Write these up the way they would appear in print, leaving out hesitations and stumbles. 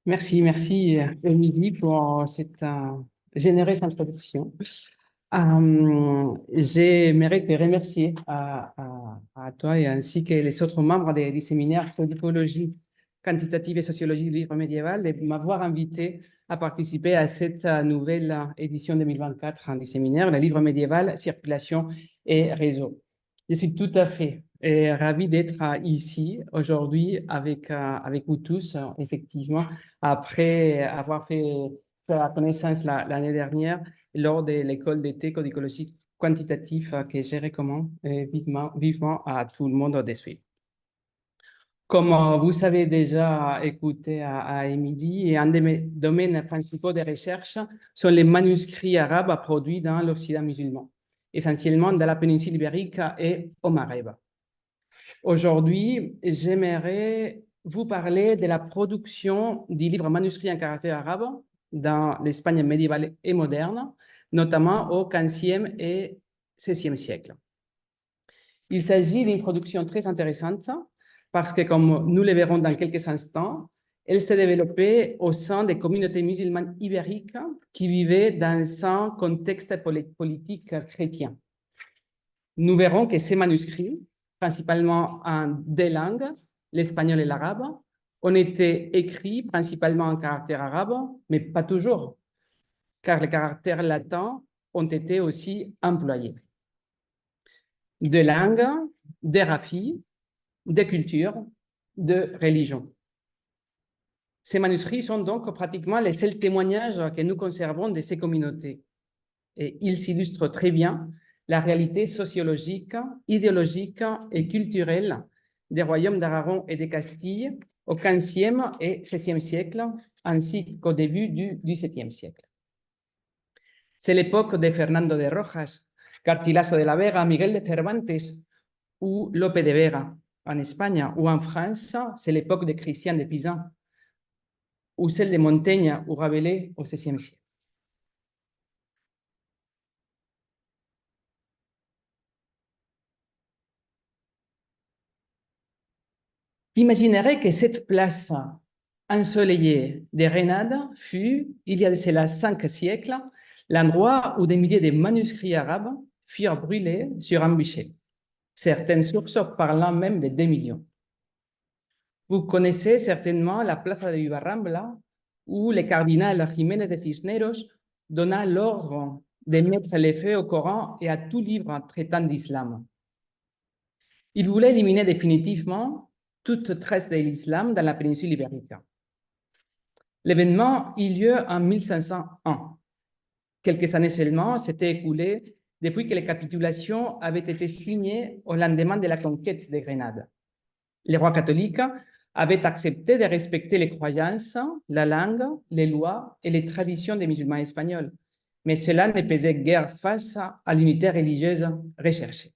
Merci, Émilie, pour cette généreuse introduction. J'aimerais te remercier à toi et ainsi que les autres membres du séminaire Codicologie quantitative et sociologie du livre médiéval de m'avoir invité à participer à cette nouvelle édition 2024 du séminaire, le livre médiéval, circulation et réseau. Je suis tout à fait ravi d'être ici aujourd'hui avec vous tous, effectivement, après avoir fait la connaissance l'année dernière lors de l'école d'été codicologie quantitative que je recommande vivement à tout le monde de suivre. Comme vous savez déjà, écouter à Émilie, et un de mes domaines principaux de recherche sont les manuscrits arabes produits dans l'Occident musulman, essentiellement dans la péninsule ibérique et au Maghreb. Aujourd'hui, j'aimerais vous parler de la production du livre manuscrit en caractère arabe dans l'Espagne médiévale et moderne, notamment au XVe et XVIe siècle. Il s'agit d'une production très intéressante parce que, comme nous le verrons dans quelques instants, elle s'est développée au sein des communautés musulmanes ibériques qui vivaient dans un contexte politique chrétien. Nous verrons que ces manuscrits, principalement en deux langues, l'espagnol et l'arabe, ont été écrits principalement en caractère arabe, mais pas toujours, car les caractères latins ont été aussi employés. De langues, de graphies, de cultures, de religions. Ces manuscrits sont donc pratiquement les seuls témoignages que nous conservons de ces communautés. Et ils illustrent très bien la réalité sociologique, idéologique et culturelle des royaumes d'Aragon et de Castille au XVe et XVIe siècle, ainsi qu'au début du XVIIe siècle. C'est l'époque de Fernando de Rojas, Garcilaso de la Vega, Miguel de Cervantes ou Lope de Vega en Espagne, ou en France, c'est l'époque de Christian de Pizan, ou celle de Montaigne ou Rabelais au XVIe siècle. Imaginerait que cette place ensoleillée de Grenade fut, il y a de cela 5 siècles, l'endroit où des milliers de manuscrits arabes furent brûlés sur un bûcher, certaines sources parlant même de 2 millions. Vous connaissez certainement la Plaza de Vivarrambla, où le cardinal Jiménez de Cisneros donna l'ordre de mettre le feu au Coran et à tout livre traitant d'islam. Il voulait éliminer définitivement toute trace de l'islam dans la péninsule ibérique. L'événement eut lieu en 1501. Quelques années seulement s'étaient écoulées depuis que les capitulations avaient été signées au lendemain de la conquête de Grenade. Les rois catholiques avaient accepté de respecter les croyances, la langue, les lois et les traditions des musulmans espagnols, mais cela ne pesait guère face à l'unité religieuse recherchée.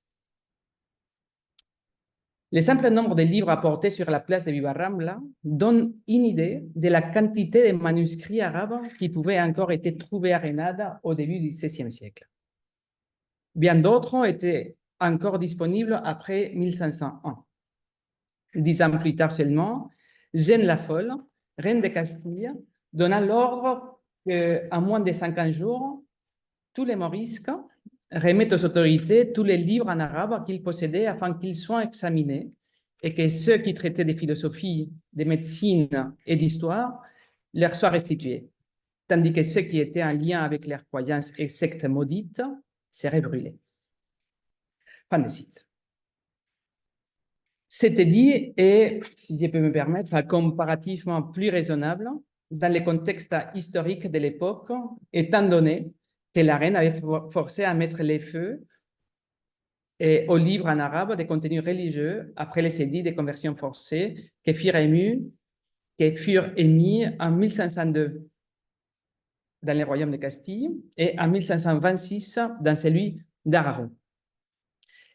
Le simple nombre de livres apportés sur la place de Vivarrambla donne une idée de la quantité de manuscrits arabes qui pouvaient encore être trouvés à Grenade au début du XVIe siècle. Bien d'autres étaient encore disponibles après 1501. 10 ans plus tard seulement, Jeanne la Folle, reine de Castille, donna l'ordre qu'en moins de 50 jours, tous les morisques remettent aux autorités tous les livres en arabe qu'ils possédaient afin qu'ils soient examinés et que ceux qui traitaient de philosophie, de médecine et d'histoire leur soient restitués, tandis que ceux qui étaient en lien avec leurs croyances et sectes maudites seraient brûlés. Fin de cite. C'était dit et, si je peux me permettre, comparativement plus raisonnable dans le contexte historique de l'époque, étant donné que la reine avait forcé à mettre les feux aux livres en arabe de contenu religieux après les édits de conversion forcée qui furent émis en 1502 dans le royaume de Castille et en 1526 dans celui d'Aragon.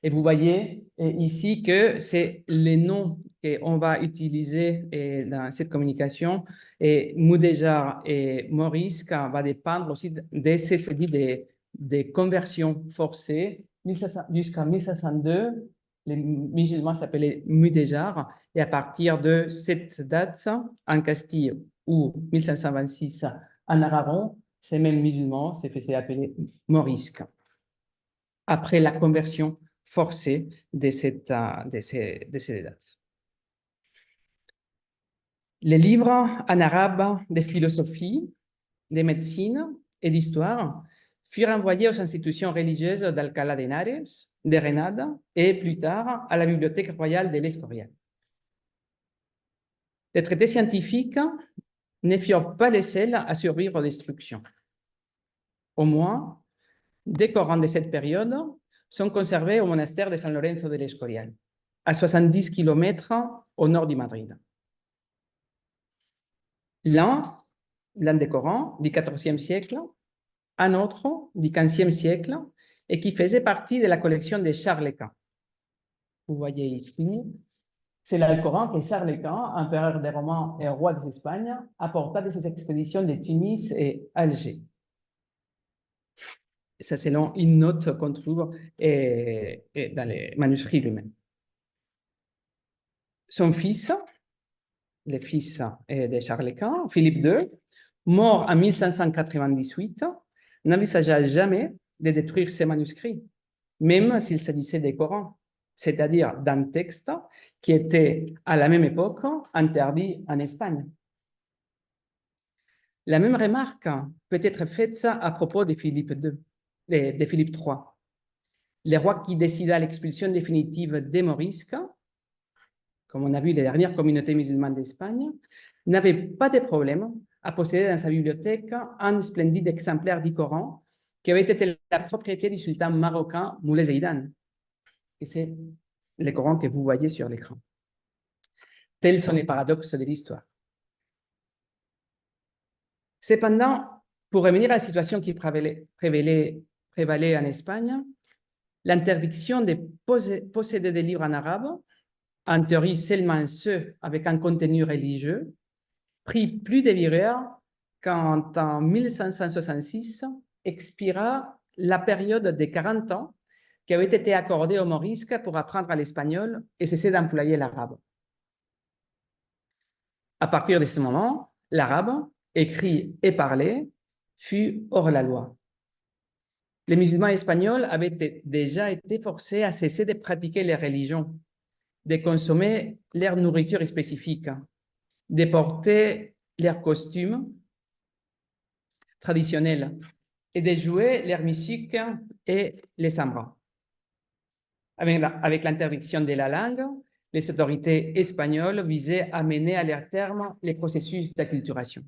Et vous voyez ici que c'est les noms qu'on va utiliser dans cette communication. Et Mudéjar et Maurice va dépendre aussi de ces édits de conversion forcée. Jusqu'en 1502, les musulmans s'appelaient Mudéjar. Et à partir de cette date, en Castille ou 1526 en Aragon, ces mêmes musulmans se faisaient appeler morisques, après la conversion forcée de ces dates. Les livres en arabe de philosophie, de médecine et d'histoire furent envoyés aux institutions religieuses d'Alcalá de Henares, de Grenade et plus tard à la Bibliothèque royale de l'Escorial. Les traités scientifiques ne furent pas les seuls à survivre aux destructions. Au moins, des Corans de cette période sont conservés au monastère de San Lorenzo de l'Escorial, à 70 km au nord de Madrid. L'un des Corans du XIVe siècle, un autre du XVe siècle, et qui faisait partie de la collection de Charles Quint. Vous voyez ici, c'est le Coran que Charles Quint, empereur des Romains et roi d'Espagne, apporta de ses expéditions de Tunis et Alger. Ça, selon une note qu'on trouve dans les manuscrits lui-même. Son fils, le fils de Charles Quint, Philippe II, mort en 1598, n'envisagea jamais de détruire ces manuscrits, même s'il s'agissait des Corans, c'est-à-dire d'un texte qui était à la même époque interdit en Espagne. La même remarque peut être faite à propos de Philippe II, de Philippe III, le roi qui décida l'expulsion définitive des Morisques, comme on a vu les dernières communautés musulmanes d'Espagne, n'avait pas de problème à posséder dans sa bibliothèque un splendide exemplaire du Coran qui avait été la propriété du sultan marocain Moulay Zeidan. Et c'est le Coran que vous voyez sur l'écran. Tels sont les paradoxes de l'histoire. Cependant, pour revenir à la situation qui prévalait en Espagne, l'interdiction de posséder des livres en arabe, en théorie seulement ceux avec un contenu religieux, prit plus de vigueur quand en 1566 expira la période de 40 ans qui avait été accordée aux Morisques pour apprendre l'espagnol et cesser d'employer l'arabe. À partir de ce moment, l'arabe, écrit et parlé, fut hors la loi. Les musulmans espagnols avaient déjà été forcés à cesser de pratiquer les religions, de consommer leur nourriture spécifique, de porter leurs costumes traditionnels et de jouer leur musique et les sambras. Avec l'interdiction de la langue, les autorités espagnoles visaient à mener à leur terme les processus d'acculturation.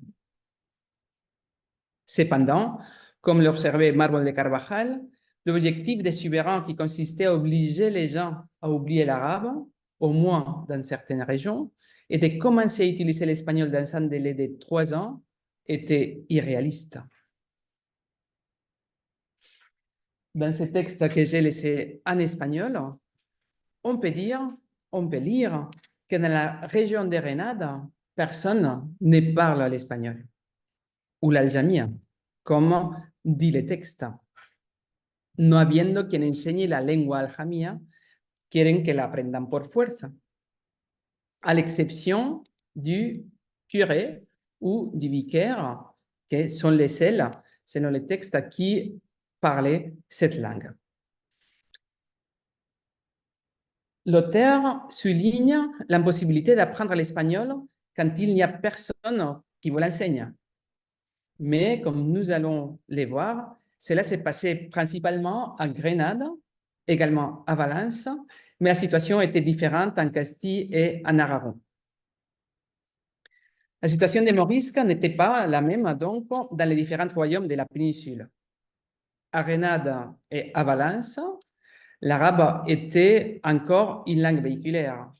Cependant, comme l'observait Mármol de Carvajal, l'objectif des souverains qui consistait à obliger les gens à oublier l'arabe, au moins dans certaines régions, et de commencer à utiliser l'espagnol dans un délai de 3 ans, était irréaliste. Dans ce texte que j'ai laissé en espagnol, on peut lire que dans la région de Grenade, personne ne parle l'espagnol ou l'aljamia, comme dit le texte. No habiendo quien enseñe la lengua aljamia, quieren que la aprendan por fuerza, à l'exception du curé ou du vicaire, qui sont les seuls, selon le texte, qui parlaient cette langue. L'auteur souligne l'impossibilité d'apprendre l'espagnol quand il n'y a personne qui vous l'enseigne. Mais comme nous allons les voir, cela s'est passé principalement à Grenade, également à Valence, mais la situation était différente en Castille et en Aragon. La situation des Morisques n'était pas la même donc dans les différents royaumes de la péninsule. À Grenade et à Valence, l'arabe était encore une langue véhiculaire,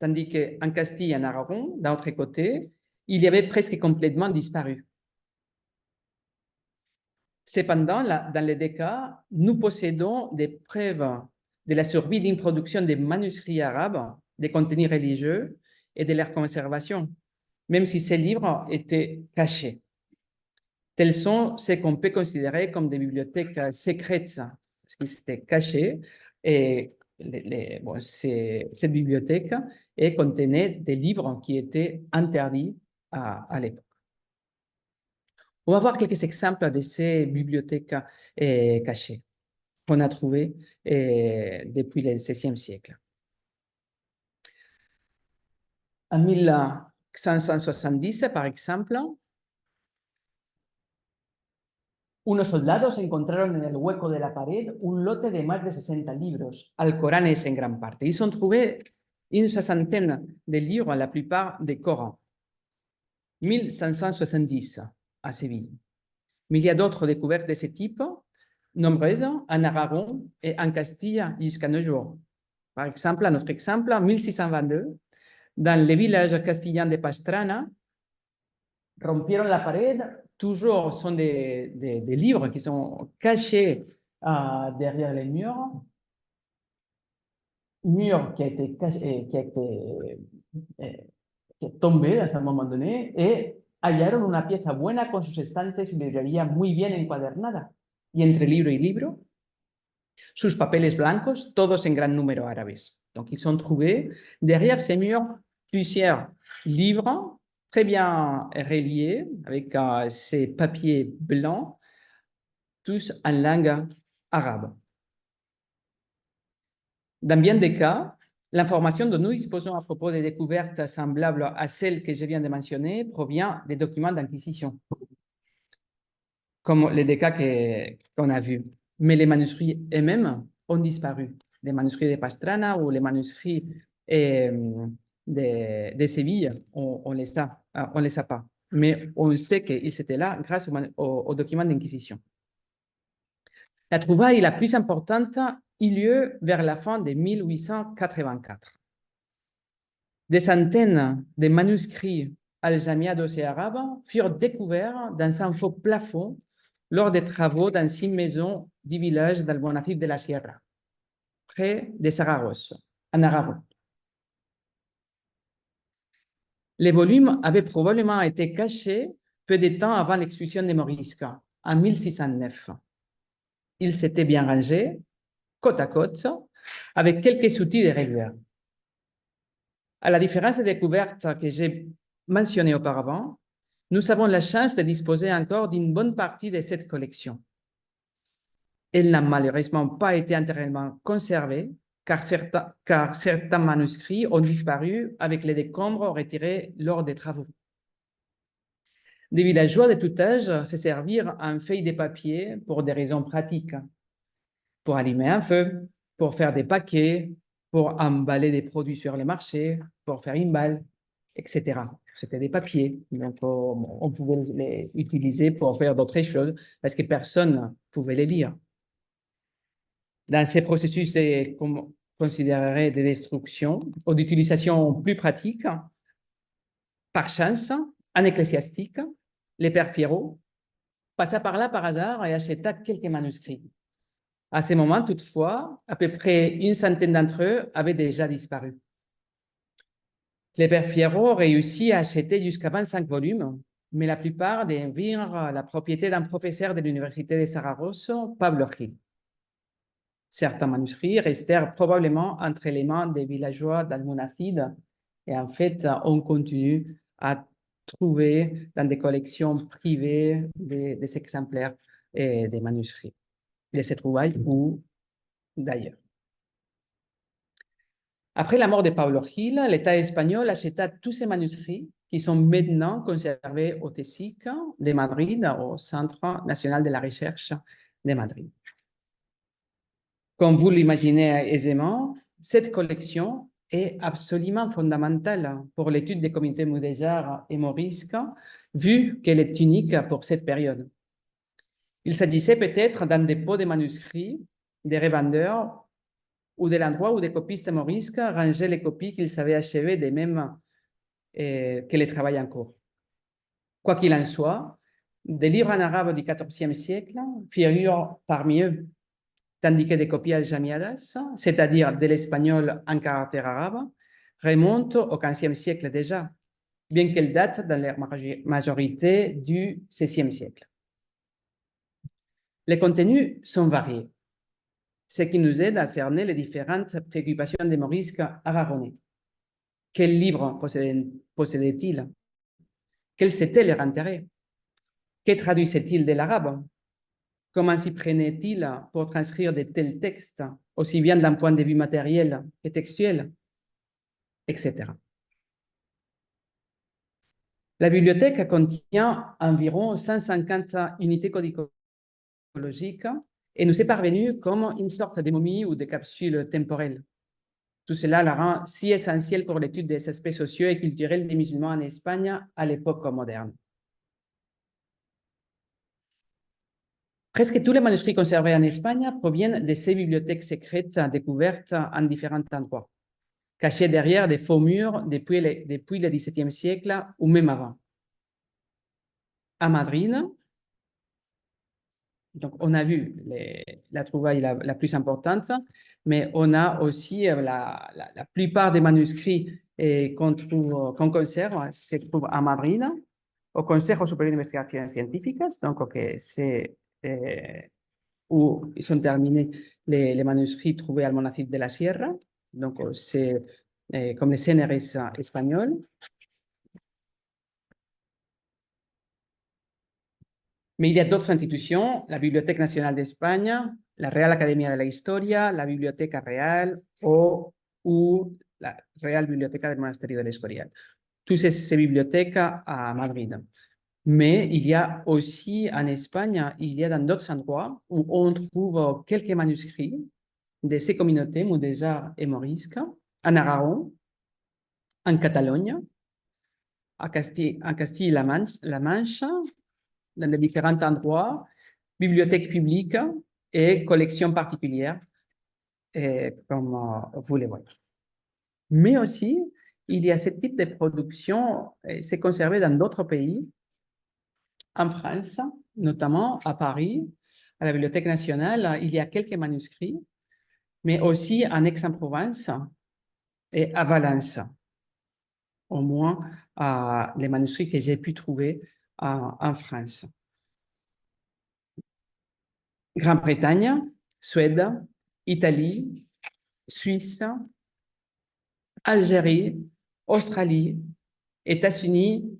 tandis qu'en Castille et en Aragon, d'un autre côté, il y avait presque complètement disparu. Cependant, dans les deux cas, nous possédons des preuves de la survie d'une production de manuscrits arabes, de contenus religieux et de leur conservation, même si ces livres étaient cachés. Tels sont ce qu'on peut considérer comme des bibliothèques secrètes, parce qu'ils étaient cachés. Et cette bibliothèque contenait des livres qui étaient interdits à l'époque. On va voir quelques exemples de ces bibliothèques cachées qu'on a trouvées depuis le XVIe siècle. En 1570, par exemple, unos soldados encontraron en el hueco de la pared un lote de más de 60 libros, alcoranes en gran parte. Ils ont trouvé une soixantaine de livres, la plupart des Corans. 1570 à Séville. Mais il y a d'autres découvertes de ce type, nombreuses, en Aragon et en Castille jusqu'à nos jours. Par exemple, à notre exemple, en 1622, dans le village castillan de Pastrana, rompieron la pared. Toujours sont des livres qui sont cachés derrière les murs. Mur qui a été, qui est tombé à un moment donné et hallaron una pieza buena con sus estantes y librería muy bien encuadernada. Y entre libro y libro, sus papeles blancos, todos en gran número árabes. Donc, ils ont trouvé derrière ces murs plusieurs livres très bien reliés avec ces papiers blancs, tous en langue arabe. Dans bien des cas, l'information dont nous disposons à propos des découvertes semblables à celles que je viens de mentionner provient des documents d'inquisition, comme les deux cas qu'on a vus. Mais les manuscrits eux-mêmes ont disparu. Les manuscrits de Pastrana ou les manuscrits de Séville, on les a pas. Mais on sait qu'ils étaient là grâce aux documents d'inquisition. La trouvaille la plus importante eut lieu vers la fin de 1884. Des centaines de manuscrits aljamiados et arabes furent découverts dans un faux plafond lors des travaux dans une maison du village d'Albonacid de la Sierra, près de Saragosse, en Aragon. Les volumes avaient probablement été cachés peu de temps avant l'expulsion des Morisques, en 1609. Ils s'étaient bien rangés, côte à côte, avec quelques outils de reliure. À la différence des découvertes que j'ai mentionnées auparavant, nous avons la chance de disposer encore d'une bonne partie de cette collection. Elle n'a malheureusement pas été entièrement conservée, car certains manuscrits ont disparu avec les décombres retirés lors des travaux. Des villageois de tout âge se servirent en feuilles de papier pour des raisons pratiques, pour allumer un feu, pour faire des paquets, pour emballer des produits sur le marché, pour faire une balle, etc. C'était des papiers, donc on pouvait les utiliser pour faire d'autres choses parce que personne ne pouvait les lire. Dans ces processus qu'on considérerait de destruction ou d'utilisation plus pratique, par chance, un ecclésiastique, le père Fierro, passa par là par hasard et acheta quelques manuscrits. À ce moment, toutefois, à peu près une centaine d'entre eux avaient déjà disparu. Le père Fierro réussit à acheter jusqu'à 25 volumes, mais la plupart devinrent la propriété d'un professeur de l'université de Saragosse, Pablo Gil. Certains manuscrits restèrent probablement entre les mains des villageois d'Almonacid et en fait, on continue à trouver dans des collections privées des exemplaires et des manuscrits de ces trouvailles ou d'ailleurs. Après la mort de Pablo Gil, l'État espagnol acheta tous ces manuscrits qui sont maintenant conservés au CSIC de Madrid, au Centre national de la recherche de Madrid. Comme vous l'imaginez aisément, cette collection est absolument fondamentale pour l'étude des communautés mudéjars et morisques, vu qu'elle est unique pour cette période. Il s'agissait peut-être d'un dépôt de manuscrits, des revendeurs ou de l'endroit où des copistes morisques rangeaient les copies qu'ils avaient achevées de même que les travaux en cours. Quoi qu'il en soit, des livres en arabe du XIVe siècle figurent parmi eux, tandis que des copies aljamiadas, c'est-à-dire de l'espagnol en caractère arabe, remontent au XVe siècle déjà, bien qu'elles datent dans leur majorité du XVIe siècle. Les contenus sont variés, ce qui nous aide à cerner les différentes préoccupations des morisques aragonais. Quels livres possédaient-ils? Quel était leur intérêt? Que traduisait-il de l'arabe? Comment s'y prenait-il pour transcrire de tels textes, aussi bien d'un point de vue matériel que textuel, etc. La bibliothèque contient environ 150 unités codicologiques et nous est parvenue comme une sorte de momie ou de capsule temporelle. Tout cela la rend si essentielle pour l'étude des aspects sociaux et culturels des musulmans en Espagne à l'époque moderne. Presque tous les manuscrits conservés en Espagne proviennent de ces bibliothèques secrètes découvertes en différents endroits, cachées derrière des faux murs depuis le XVIIe siècle ou même avant. À Madrid, donc on a vu la trouvaille la plus importante, mais on a aussi la plupart des manuscrits qu'on conserve se trouvent à Madrid, au Consejo Superior de Investigaciones Científicas, donc c'est où ils sont terminés les manuscrits trouvés al Monacid de la Sierra, donc c'est comme les CNRS espagnols. Mais il y a d'autres institutions, la Bibliothèque nationale d'Espagne, la Real Academia de la Historia, la Biblioteca Real ou la Real Biblioteca del Monasterio del Escorial. Toutes ces bibliothèques à Madrid. Mais il y a aussi en Espagne, il y a dans d'autres endroits où on trouve quelques manuscrits de ces communautés mudéjar et morisques, en Aragon, en Catalogne, en Castille-La Manche, dans les différents endroits, bibliothèques publiques et collections particulières, comme vous les voyez. Mais aussi, il y a ce type de production, c'est conservé dans d'autres pays, en France, notamment à Paris, à la Bibliothèque nationale, il y a quelques manuscrits, mais aussi en Aix-en-Provence et à Valence, au moins les manuscrits que j'ai pu trouver en France. Grande-Bretagne, Suède, Italie, Suisse, Algérie, Australie, États-Unis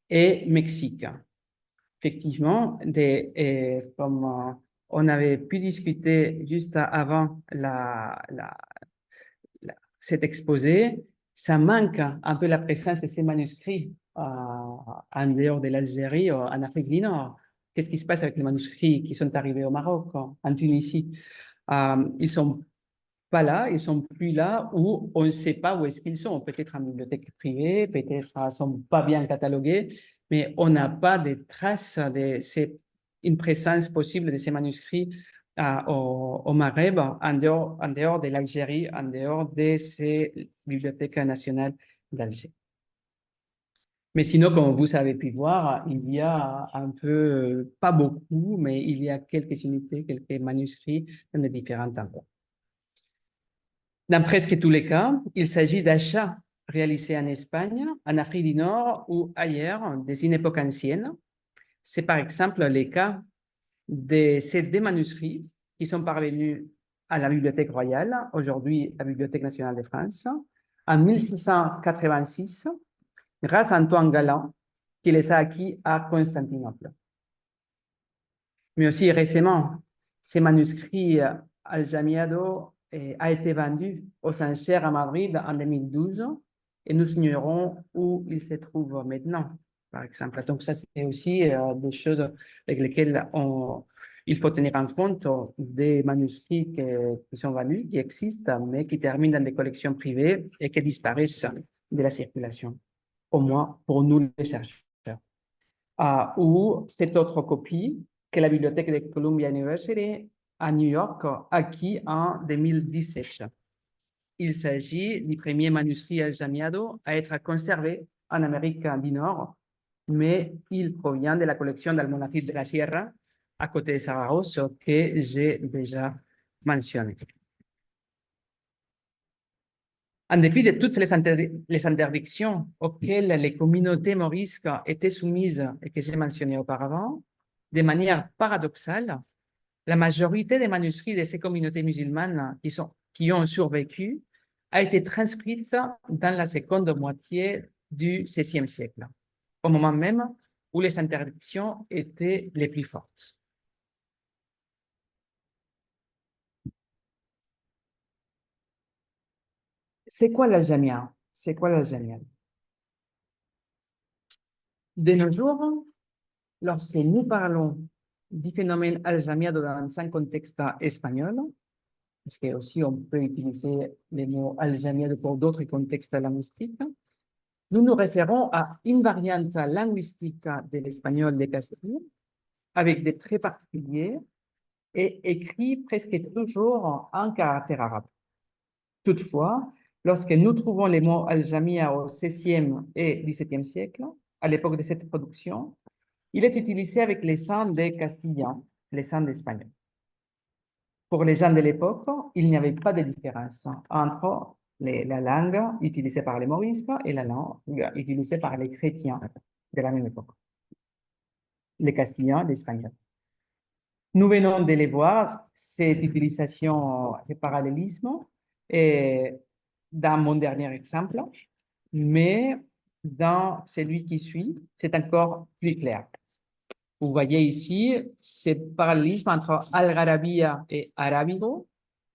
et Mexique. Effectivement, comme on avait pu discuter juste avant cet exposé, ça manque un peu la présence de ces manuscrits en dehors de l'Algérie, en Afrique du Nord. Qu'est-ce qui se passe avec les manuscrits qui sont arrivés au Maroc, en Tunisie? Ils sont pas là, ils sont plus là, ou on ne sait pas où est-ce qu'ils sont. Peut-être en bibliothèque privée, peut-être ils ne sont pas bien catalogués, mais on n'a pas de traces une présence possible de ces manuscrits au Maghreb, en dehors de l'Algérie, en dehors de ces bibliothèques nationales d'Alger. Mais sinon, comme vous avez pu voir, il y a un peu, pas beaucoup, mais il y a quelques unités, quelques manuscrits dans les différents endroits. Dans presque tous les cas, il s'agit d'achats réalisés en Espagne, en Afrique du Nord ou ailleurs, des une époque ancienne. C'est par exemple le cas de ces deux manuscrits qui sont parvenus à la Bibliothèque royale, aujourd'hui la Bibliothèque nationale de France, en 1686, grâce à Antoine Galland, qui les a acquis à Constantinople. Mais aussi récemment, ces manuscrits al-Jamiado a été vendu aux enchères à Madrid en 2012 et nous ignorons où il se trouve maintenant, par exemple. Donc ça, c'est aussi des choses avec lesquelles il faut tenir en compte, des manuscrits qui sont vendus, qui existent, mais qui terminent dans des collections privées et qui disparaissent de la circulation, au moins pour nous les chercheurs. Ou cette autre copie que la Bibliothèque de Columbia University à New York acquis en 2017. Il s'agit du premier manuscrit al-Jamiado à être conservé en Amérique du Nord, mais il provient de la collection d'Almonacid de la Sierra, à côté de Saragosse, que j'ai déjà mentionné. En dépit de toutes les interdictions auxquelles les communautés morisques étaient soumises et que j'ai mentionnées auparavant, de manière paradoxale, la majorité des manuscrits de ces communautés musulmanes qui ont survécu a été transcrite dans la seconde moitié du XVIe siècle, au moment même où les interdictions étaient les plus fortes. C'est quoi la jamia? C'est quoi la jamia? De nos jours, lorsque nous parlons du phénomène al-jamia dans un contexte espagnol, parce que aussi on peut utiliser le mot al-jamia pour d'autres contextes linguistiques, nous nous référons à une variante linguistique de l'espagnol de Castille avec des traits particuliers et écrit presque toujours en caractère arabe. Toutefois, lorsque nous trouvons les mots al-jamia au XVIe et XVIIe siècle, à l'époque de cette production, il est utilisé avec les sons des Castillans, les sons d'Espagnol. Pour les gens de l'époque, il n'y avait pas de différence entre la langue utilisée par les morisques et la langue utilisée par les chrétiens de la même époque, les Castillans et l'Espagnol. Nous venons de les voir, cette utilisation, ce parallélisme, et dans mon dernier exemple, mais dans celui qui suit, c'est encore plus clair. Vous voyez ici ce parallélisme entre Al-Garabia et Arabigo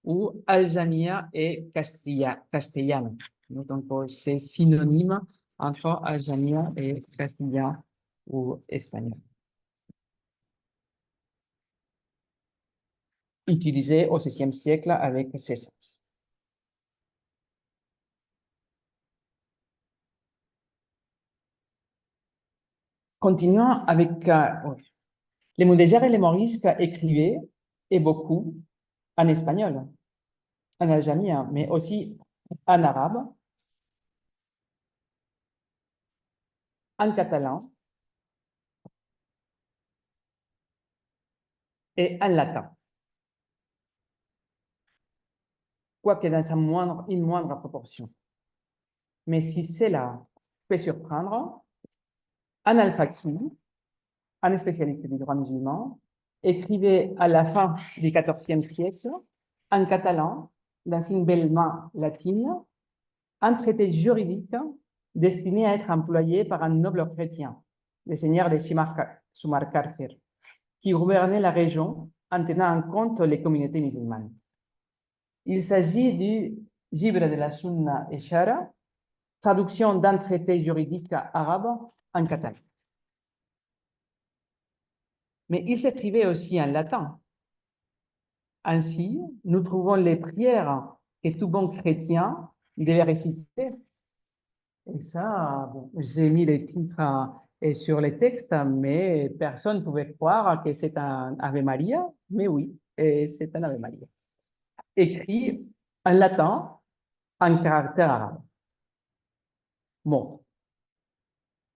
ou Al-Jamia et Castellano. Donc, c'est synonyme entre Al-Jamia et Castillan ou espagnol. Utilisé au XVIe siècle avec ces sens. Continuons avec les Mudéjar et les morisques écrivaient, et beaucoup, en espagnol, en algérien, mais aussi en arabe, en catalan et en latin. Quoique dans une moindre proportion. Mais si cela peut surprendre, Anne al-Faqih, un spécialiste du droit musulman, écrivait à la fin du XIVe siècle, en catalan, dans une belle main latine, un traité juridique destiné à être employé par un noble chrétien, le seigneur de Sumarcárcer, qui gouvernait la région en tenant en compte les communautés musulmanes. Il s'agit du Gibre de la Sunna et Shara, traduction d'un traité juridique arabe en catalan. Mais il s'écrivait aussi en latin. Ainsi, nous trouvons les prières que tout bon chrétien devait réciter. Et ça, bon, j'ai mis les titres sur les textes, mais personne ne pouvait croire que c'est un Ave Maria. Mais oui, c'est un Ave Maria. Écrit en latin, en caractère arabe. Bon,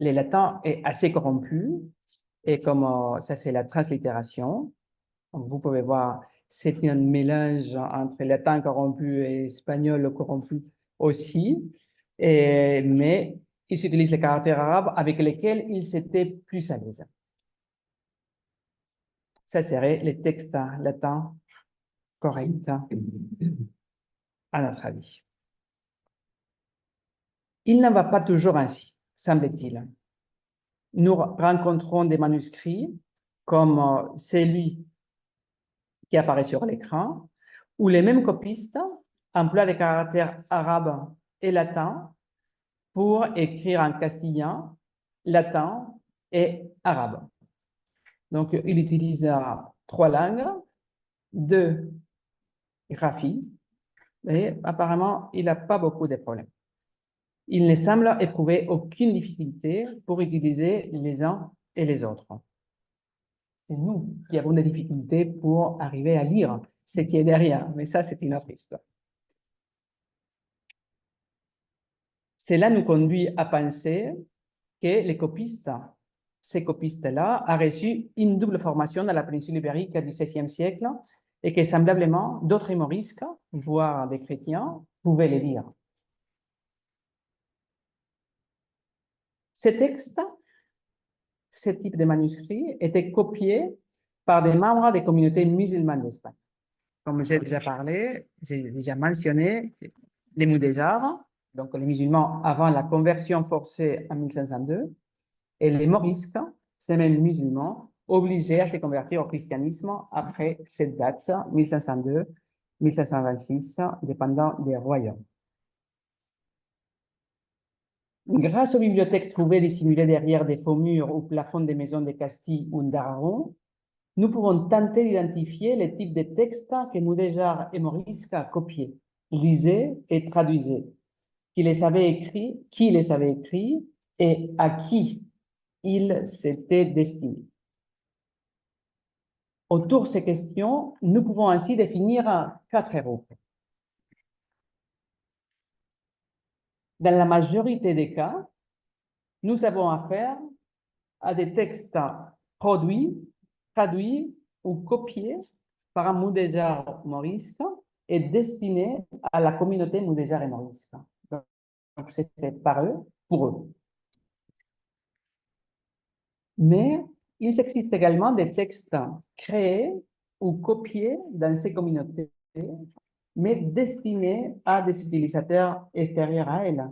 le latin est assez corrompu, et comme ça, c'est la translittération. Vous pouvez voir, c'est un mélange entre latin corrompu et espagnol corrompu aussi, mais il s'utilise les caractères arabes avec lesquels il s'était plus à l'aise. Ça serait les textes latins corrects, à notre avis. Il n'en va pas toujours ainsi, semble-t-il. Nous rencontrons des manuscrits comme celui qui apparaît sur l'écran, où les mêmes copistes emploient les caractères arabes et latins pour écrire en castillan, latin et arabe. Donc, il utilise 3 langues, 2 graphies, et apparemment, il n'a pas beaucoup de problèmes. Il ne semble éprouver aucune difficulté pour utiliser les uns et les autres. C'est nous qui avons des difficultés pour arriver à lire ce qui est derrière, mais ça, c'est une autre histoire. Cela nous conduit à penser que les copistes, ces copistes-là, ont reçu une double formation dans la péninsule ibérique du XVIe siècle et que, semblablement, d'autres morisques, voire des chrétiens, pouvaient les lire. Ces textes, ce type de manuscrits, étaient copiés par des membres des communautés musulmanes d'Espagne. Comme j'ai déjà parlé, j'ai déjà mentionné les Mudéjars, donc les musulmans avant la conversion forcée en 1502, Et les Morisques, ces mêmes musulmans, obligés à se convertir au christianisme après cette date, 1502, 1526, dépendant des royaumes. Grâce aux bibliothèques trouvées dissimulées derrière des faux murs ou plafonds des maisons de Castille ou d'Aragon, nous pouvons tenter d'identifier les types de textes que Mudéjar et Morisque copiaient, lisaient et traduisaient, qui les avaient écrits et à qui ils s'étaient destinés. Autour de ces questions, nous pouvons ainsi définir 4 groupes. Dans la majorité des cas, nous avons affaire à des textes produits, traduits ou copiés par un Mudéjar morisque et destinés à la communauté Mudéjar et morisque. Donc, c'était par eux, pour eux. Mais il existe également des textes créés ou copiés dans ces communautés, mais destinés à des utilisateurs extérieurs à elles,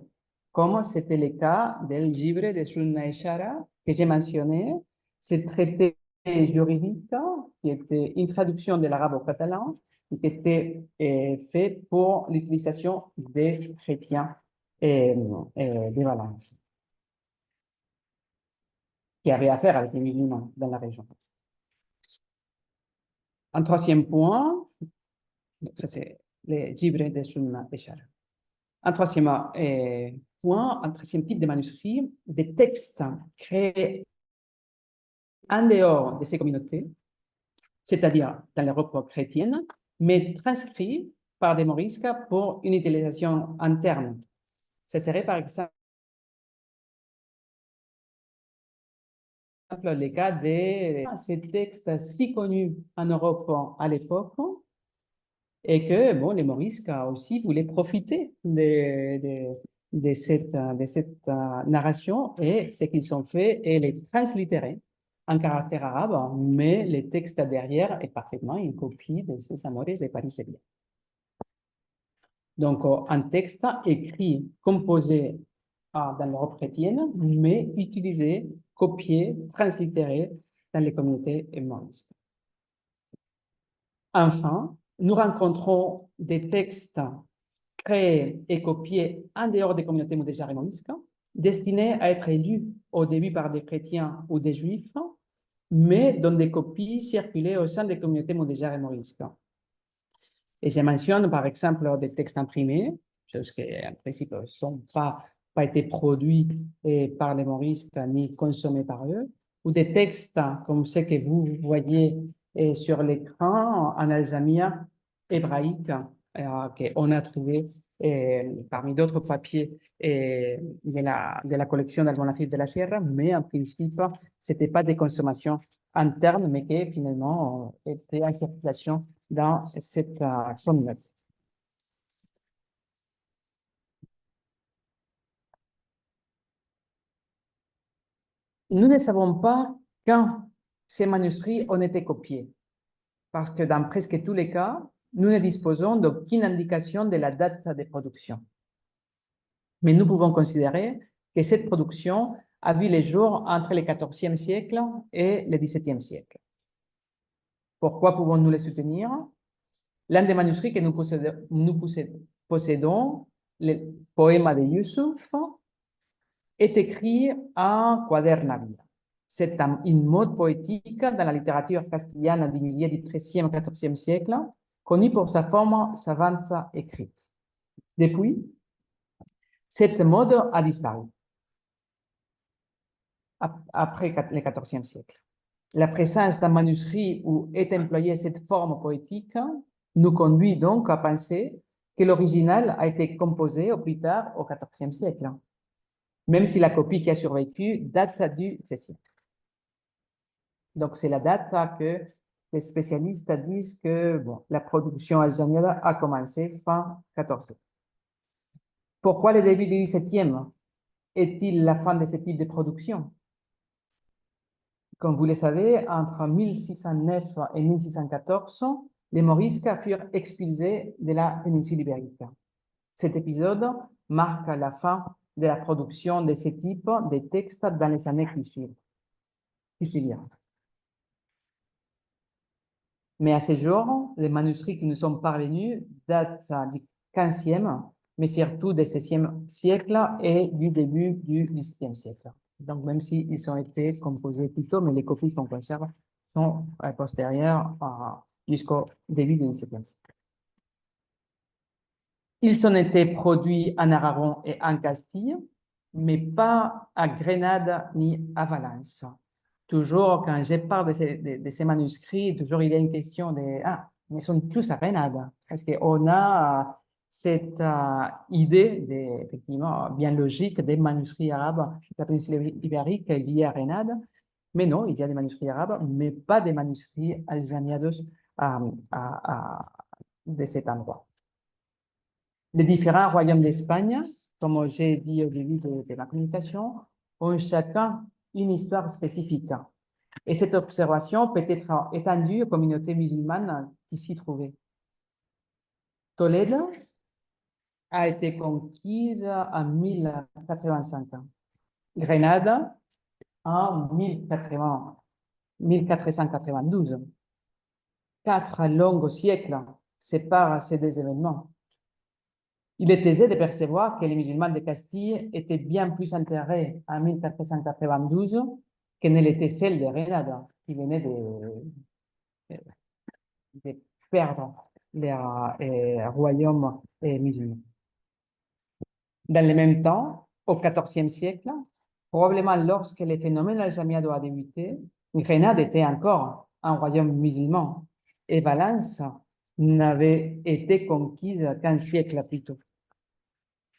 comme c'était le cas del Libre de Sunna Eshara que j'ai mentionné, ce traité juridique qui était une traduction de l'arabe au catalan, qui était fait pour l'utilisation des chrétiens de Valence, qui avaient affaire avec les musulmans dans la région. Un troisième point, ça c'est le Libre de Sunna Eshara. Un troisième point, un troisième type de manuscrit, des textes créés en dehors de ces communautés, c'est-à-dire dans l'Europe chrétienne, mais transcrits par des morisques pour une utilisation interne. Ce serait par exemple le cas de ces textes si connus en Europe à l'époque, et que bon, les morisques aussi voulaient profiter de cette narration, et ce qu'ils ont fait est les translittérer en caractère arabe, mais le texte derrière est parfaitement une copie de ces Amores de Paris Sevilla. Donc, un texte écrit, composé dans l'Europe chrétienne, mais utilisé, copié, translittéré dans les communautés morisques. Enfin, nous rencontrons des textes créés et copiés en dehors des communautés mudéjar et morisques, destinés à être lus au début par des chrétiens ou des juifs, mais dont des copies circulaient au sein des communautés mudéjar et morisques. Et je mentionne par exemple des textes imprimés, choses qui en principe ne sont pas été produits par les morisques ni consommés par eux, ou des textes comme ceux que vous voyez sur l'écran en alzamien hébraïque qu'on a trouvé parmi d'autres papiers de la collection d'Almonafil de la Sierra, mais en principe, ce n'était pas des consommations internes, mais qui finalement étaient en circulation dans cette communauté. Nous ne savons pas quand ces manuscrits ont été copiés, parce que dans presque tous les cas, nous ne disposons d'aucune indication de la date de production. Mais nous pouvons considérer que cette production a vu le jour entre le XIVe siècle et le XVIIe siècle. Pourquoi pouvons-nous les soutenir? L'un des manuscrits que nous possédons, le poème de Youssouf, est écrit en quadernavia. C'est une mode poétique dans la littérature castillane du milieu du XIIIe et XIVe siècle, connue pour sa forme savante écrite. Depuis, cette mode a disparu après le XIVe siècle. La présence d'un manuscrit où est employée cette forme poétique nous conduit donc à penser que l'original a été composé au plus tard au XIVe siècle, même si la copie qui a survécu date du XVIe. Donc, c'est la date que les spécialistes disent que bon, la production algérienne a commencé fin XIVe. Pourquoi le début du XVIIe est-il la fin de ce type de production? Comme vous le savez, entre 1609 et 1614, les Morisques furent expulsés de la péninsule ibérique. Cet épisode marque la fin de la production de ce type de textes dans les années qui suivent. Mais à ce jour, les manuscrits qui nous sont parvenus datent du 15e, mais surtout du 16e siècle et du début du 17e siècle. Donc, même s'ils ont été composés plus tôt, mais les copies qu'on conserve sont postérieures jusqu'au début du 17e siècle. Ils ont été produits en Aragon et en Castille, mais pas à Grenade ni à Valence. Toujours, quand je parle de ces manuscrits, toujours il y a une question de « Ah, mais ils sont tous à Grenade ». Parce qu'on a cette idée, effectivement, bien logique des manuscrits arabes de la péninsule ibérique liés à Grenade. Mais non, il y a des manuscrits arabes, mais pas des manuscrits aljamiados de cet endroit. Les différents royaumes d'Espagne, comme j'ai dit au début de ma communication, ont chacun une histoire spécifique. Et cette observation peut être étendue aux communautés musulmanes qui s'y trouvaient. Tolède a été conquise en 1085. Grenade en 1492. 4 longs siècles séparent ces deux événements. Il est aisé de percevoir que les musulmans de Castille étaient bien plus enterrés en 1492 que ne l'était celle de Grenade, qui venait de perdre les royaumes musulmans. Dans le même temps, au XIVe siècle, probablement lorsque le phénomène aljamiado a débuté, Grenade était encore un royaume musulman et Valence n'avait été conquise qu'un siècle plus tôt.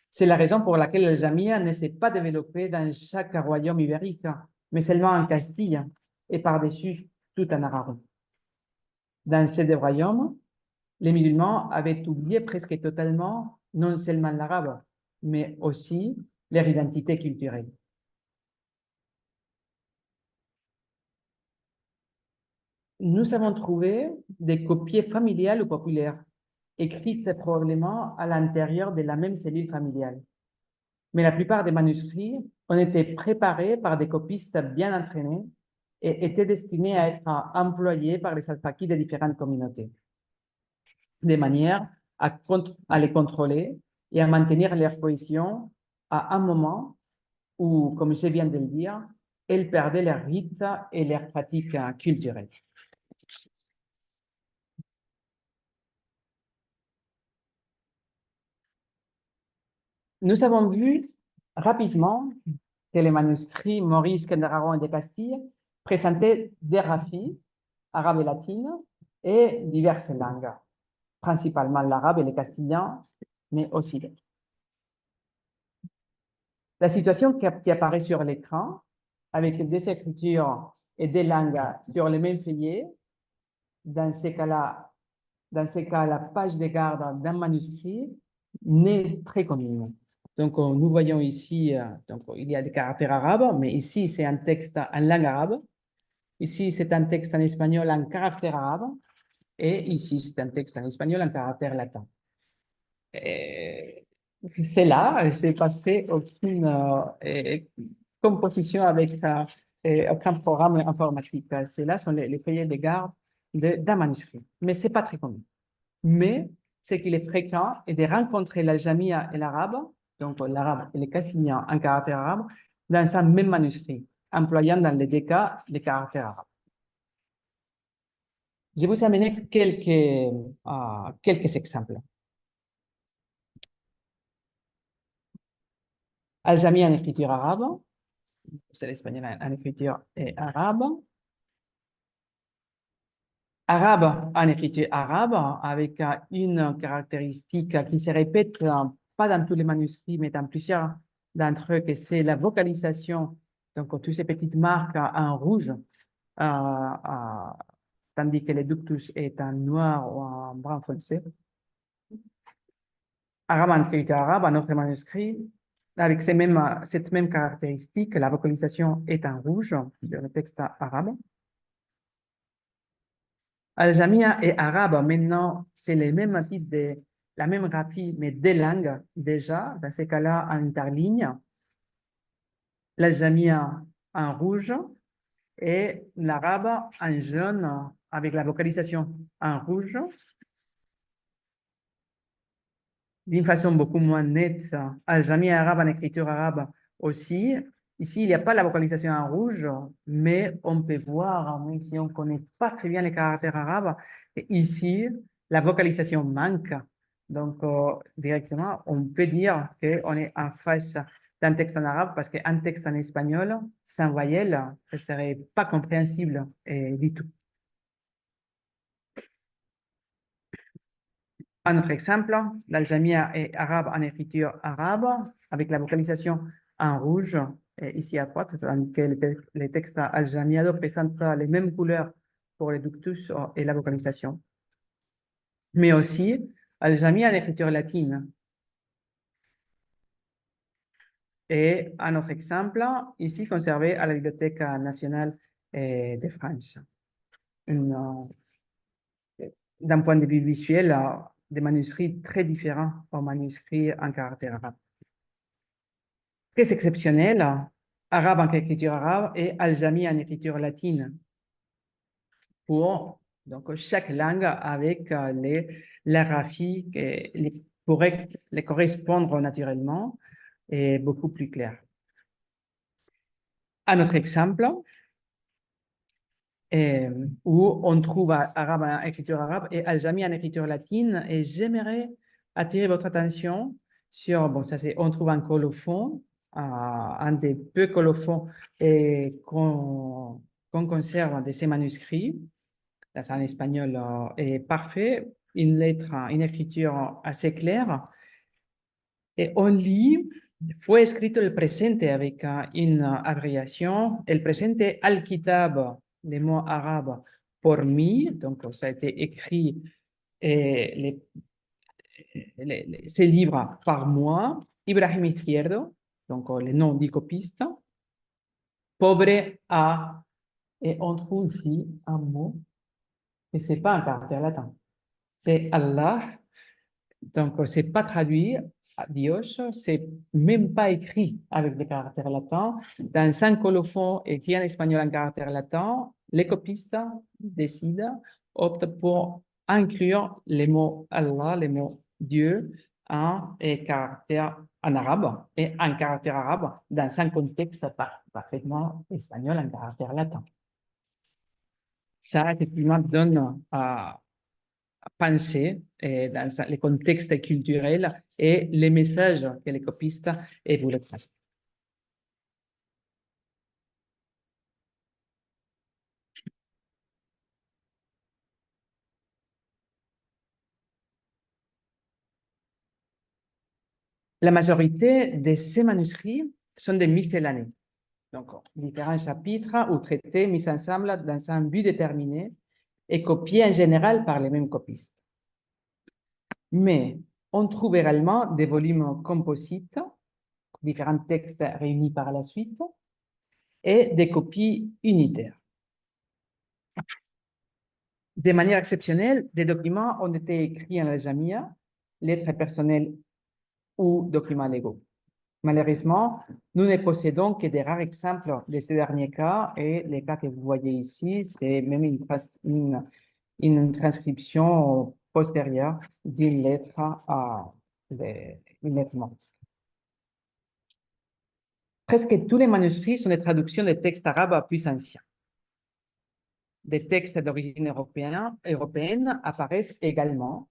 C'est la raison pour laquelle le jamia ne s'est pas développé dans chaque royaume ibérique, mais seulement en Castille et par-dessus tout en Aragon. Dans ces deux royaumes, les musulmans avaient oublié presque totalement non seulement l'arabe, mais aussi leur identité culturelle. Nous avons trouvé des copies familiales ou populaires, écrites probablement à l'intérieur de la même cellule familiale. Mais la plupart des manuscrits ont été préparés par des copistes bien entraînés et étaient destinés à être employés par les alphaquis de différentes communautés, de manière à les contrôler et à maintenir leur cohésion à un moment où, comme je viens de le dire, elles perdaient leurs rites et leurs pratiques culturelles. Nous avons vu rapidement que les manuscrits morisques d'Aragon et de Castille présentaient des graphies arabes et latines et diverses langues, principalement l'arabe et le castillan, mais aussi d'autres. La situation qui apparaît sur l'écran, avec des écritures et des langues sur les mêmes feuillets, dans ces cas, la page de garde d'un manuscrit n'est très commune. Donc, nous voyons ici, donc, il y a des caractères arabes, mais ici, c'est un texte en langue arabe. Ici, c'est un texte en espagnol en caractère arabe. Et ici, c'est un texte en espagnol en caractère latin. C'est là, je n'ai pas fait aucune composition avec aucun programme informatique. Ceux-là sont les feuillets de garde d'un manuscrit. Mais ce n'est pas très commun. Mais ce qu'il est fréquent est de rencontrer l'Aljamia et l'arabe, donc l'arabe et le castillan en caractère arabe, dans un même manuscrit, employant dans les deux cas les caractères arabes. Je vous amène quelques exemples. Aljamia en écriture arabe, c'est l'espagnol en écriture arabe. Arabe en écriture arabe, avec une caractéristique qui se répète pas dans tous les manuscrits, mais dans plusieurs d'entre eux, que c'est la vocalisation, donc toutes ces petites marques en rouge, tandis que le ductus est en noir ou en brun foncé. Arabe en écriture arabe, un autre manuscrit, avec cette même caractéristique, la vocalisation est en rouge sur le texte arabe. Aljamia et arabe, maintenant, c'est le même type la même graphie, mais deux langues déjà, dans ces cas-là, en interligne, l'Ajamia en rouge et l'arabe en jaune avec la vocalisation en rouge d'une façon beaucoup moins nette. Al-Jami arabe en écriture arabe aussi. Ici, il n'y a pas la vocalisation en rouge, mais on peut voir, même si on ne connaît pas très bien les caractères arabes, et ici, la vocalisation manque. Donc, directement, on peut dire qu'on est en face d'un texte en arabe parce qu'un texte en espagnol, sans voyelle, ce ne serait pas compréhensible du tout. Un autre exemple, l'Aljamia est arabe en écriture arabe, avec la vocalisation en rouge, et ici à droite, tandis que les textes aljamiado présentent les mêmes couleurs pour les ductus et la vocalisation. Mais aussi, Aljamia en écriture latine. Et un autre exemple, ici conservé à la Bibliothèque nationale de France. D'un point de vue visuel, des manuscrits très différents aux manuscrits en caractère arabe. Très exceptionnel, arabe en écriture arabe et aljami en écriture latine. Pour donc, chaque langue avec les raphis qui pourraient les correspondre naturellement et beaucoup plus clair. Un autre exemple où on trouve arabe en écriture arabe et aljami en écriture latine, et j'aimerais attirer votre attention sur, bon, ça c'est, on trouve un colophon, un des peu colophons qu'on conserve de ces manuscrits, c'est un espagnol est parfait, une lettre, une écriture assez claire, et on lit, fue escrito el presente avec une abréviation, el presente al-kitab, les mots arabes, por mí, donc ça a été écrit, ces livres par moi, Ibrahim Izquierdo, donc le nom du copiste, pobre a, et on trouve ici un mot, et ce n'est pas un caractère latin, c'est Allah, donc ce n'est pas traduit à Dios, c'est même pas écrit avec des caractères latins. Dans un colophon écrit en espagnol en caractère latin, les copistes décident, optent pour inclure les mots Allah, les mots Dieu, en caractère en arabe et en caractère arabe dans un contexte parfaitement espagnol en caractère latin. Ça, effectivement, donne à penser dans les contextes culturels et les messages que les copistes voulaient transmettre. La majorité de ces manuscrits sont des miscellanées, donc différents chapitres ou traités mis ensemble dans un but déterminé et copiés en général par les mêmes copistes. Mais on trouve également des volumes composites, différents textes réunis par la suite, et des copies unitaires. De manière exceptionnelle, des documents ont été écrits en aljamia, lettres personnelles ou documents légaux. Malheureusement, nous ne possédons que des rares exemples de ces derniers cas, et les cas que vous voyez ici, c'est même une transcription postérieure d'une lettre une lettre morte. Presque tous les manuscrits sont des traductions de textes arabes plus anciens. Des textes d'origine européenne apparaissent également.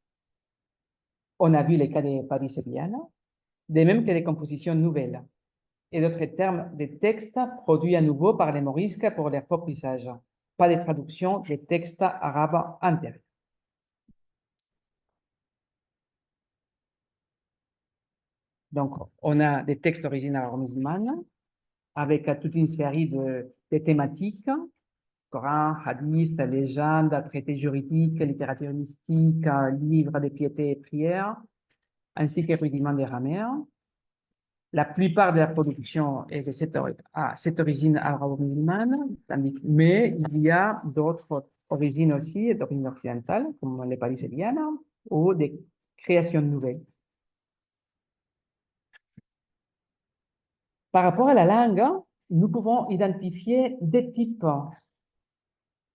On a vu les cas de Paris Sevillana, de même que des compositions nouvelles, et d'autres termes de textes produits à nouveau par les morisques pour leur propre usage, pas de traduction des textes arabes antérieurs. Donc, on a des textes d'origine arabo-musulmane avec toute une série de thématiques, Coran, hadith, légendes, traités juridiques, littérature mystique, livres de piété et prières, ainsi que rudiments des grammaires. La plupart de la production est de cette origine arabo-musulmane, mais il y a d'autres origines aussi, d'origine occidentale, comme les parisiennes, ou des créations nouvelles. Par rapport à la langue, nous pouvons identifier deux types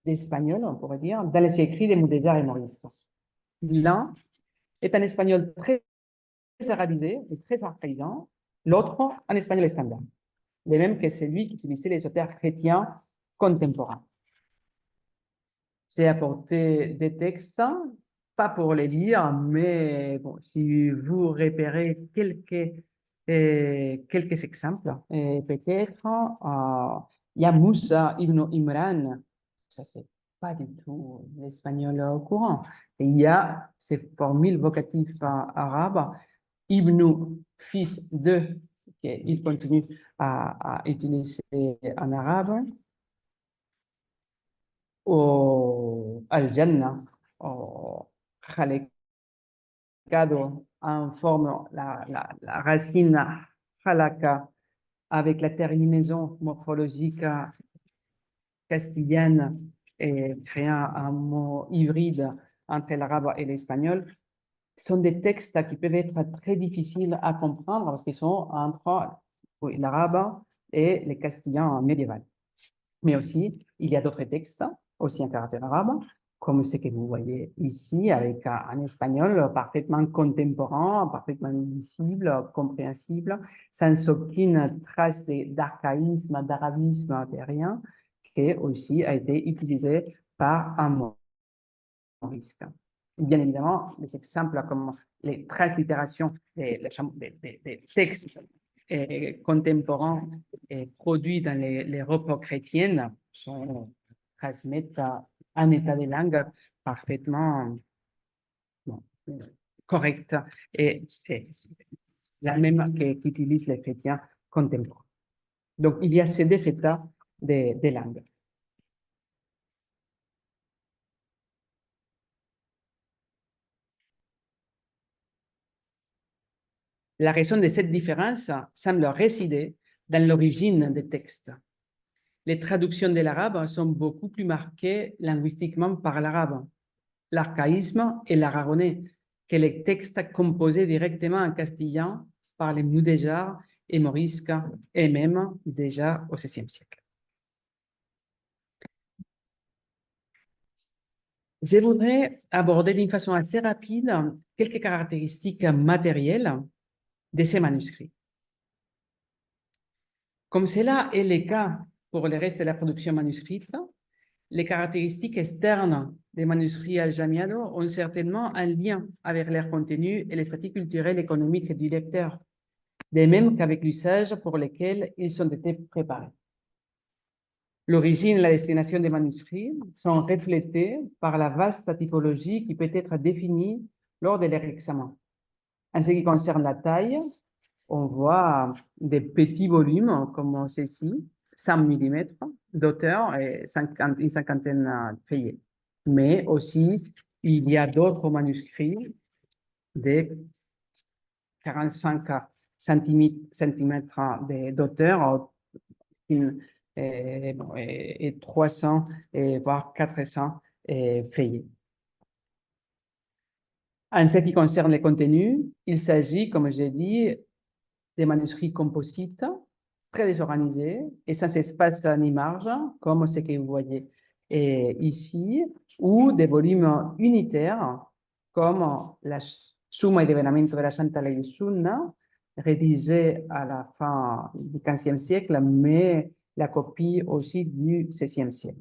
d'espagnol, on pourrait dire, dans les écrits de Mudéjar et Morisco. L'un est un espagnol très arabisé et très archaïsant, l'autre un espagnol standard, de même que celui qu'utilisaient les auteurs chrétiens contemporains. J'ai apporté des textes, pas pour les lire, mais bon, si vous repérez quelques exemples, peut-être, il y a Moussa ibn Imran, ça c'est pas du tout l'espagnol courant. Et il y a ces formules vocatives arabes, Ibn, fils de, qu'il continue à utiliser en arabe, ou al-Jannah, ou khalekado, en forme la racine halaka avec la terminaison morphologique castillane et créant un mot hybride entre l'arabe et l'espagnol, sont des textes qui peuvent être très difficiles à comprendre parce qu'ils sont entre l'arabe et le castillan médiéval. Mais aussi, il y a d'autres textes, aussi en caractère arabe, comme ce que vous voyez ici, avec un espagnol parfaitement contemporain, parfaitement lisible, compréhensible, sans aucune trace d'archaïsme, d'arabisme, de rien, qui aussi a été utilisé par un Morisque. Bien évidemment, des exemples comme les translittérations des textes contemporains produits dans l'Europe chrétienne transmettent un état de langue parfaitement bon, correct et la même qu'utilisent les chrétiens contemporains. Donc, il y a ces deux états de langue. La raison de cette différence semble résider dans l'origine des textes. Les traductions de l'arabe sont beaucoup plus marquées linguistiquement par l'arabe, l'archaïsme et l'aragonais que les textes composés directement en castillan par les mudéjars et morisques et même déjà au XVIe siècle. Je voudrais aborder d'une façon assez rapide quelques caractéristiques matérielles de ces manuscrits. Comme cela est le cas pour le reste de la production manuscrite, les caractéristiques externes des manuscrits al-Jamiado ont certainement un lien avec leur contenu et les statuts culturels et économiques du lecteur, de même qu'avec l'usage pour lequel ils ont été préparés. L'origine et la destination des manuscrits sont reflétées par la vaste typologie qui peut être définie lors de leur examen. En ce qui concerne la taille, on voit des petits volumes comme ceci, 100 mm d'auteur et une cinquantaine feuillets. Mais aussi, il y a d'autres manuscrits de 45 cm d'auteur et 300, voire 400 feuillets. En ce qui concerne les contenus, il s'agit, comme j'ai dit, des manuscrits composites, très désorganisés et sans espace ni marge, comme ce que vous voyez ici, ou des volumes unitaires, comme la Summa e Divenamento della Santa Ley Sunna, rédigée à la fin du XVe siècle, mais la copie aussi du XVIe siècle.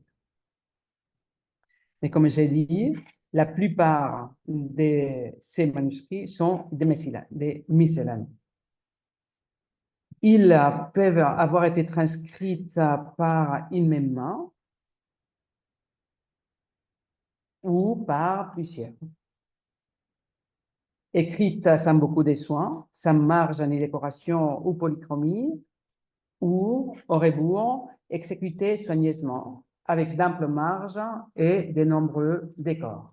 Mais comme j'ai dit, la plupart de ces manuscrits sont des miscellanies. Ils peuvent avoir été transcrits par une même main ou par plusieurs. Écrites sans beaucoup de soins, sans marge ni décoration ou polychromie, ou au rebours, exécutées soigneusement, avec d'amples marges et de nombreux décors.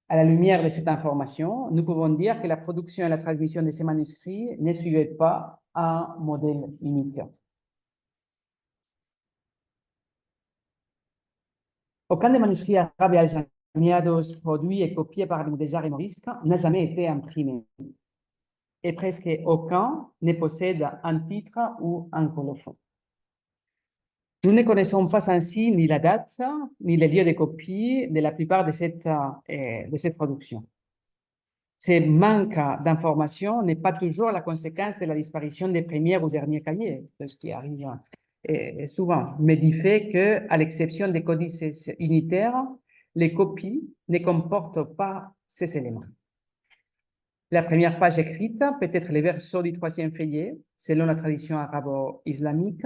À la lumière de cette information, nous pouvons dire que la production et la transmission de ces manuscrits ne suivaient pas un modèle unique. Aucun des manuscrits arabes et algamiados produits et copiés par les Mudéjar et Morisque n'a jamais été imprimé. Et presque aucun ne possède un titre ou un colophon. Nous ne connaissons pas ainsi ni la date, ni les lieux de copie de la plupart de cette production. Ce manque d'informations n'est pas toujours la conséquence de la disparition des premiers ou derniers cahiers, ce qui arrive souvent, mais du fait que, à l'exception des codices unitaires, les copies ne comportent pas ces éléments. La première page écrite peut être les versos du troisième feuillet, selon la tradition arabo-islamique,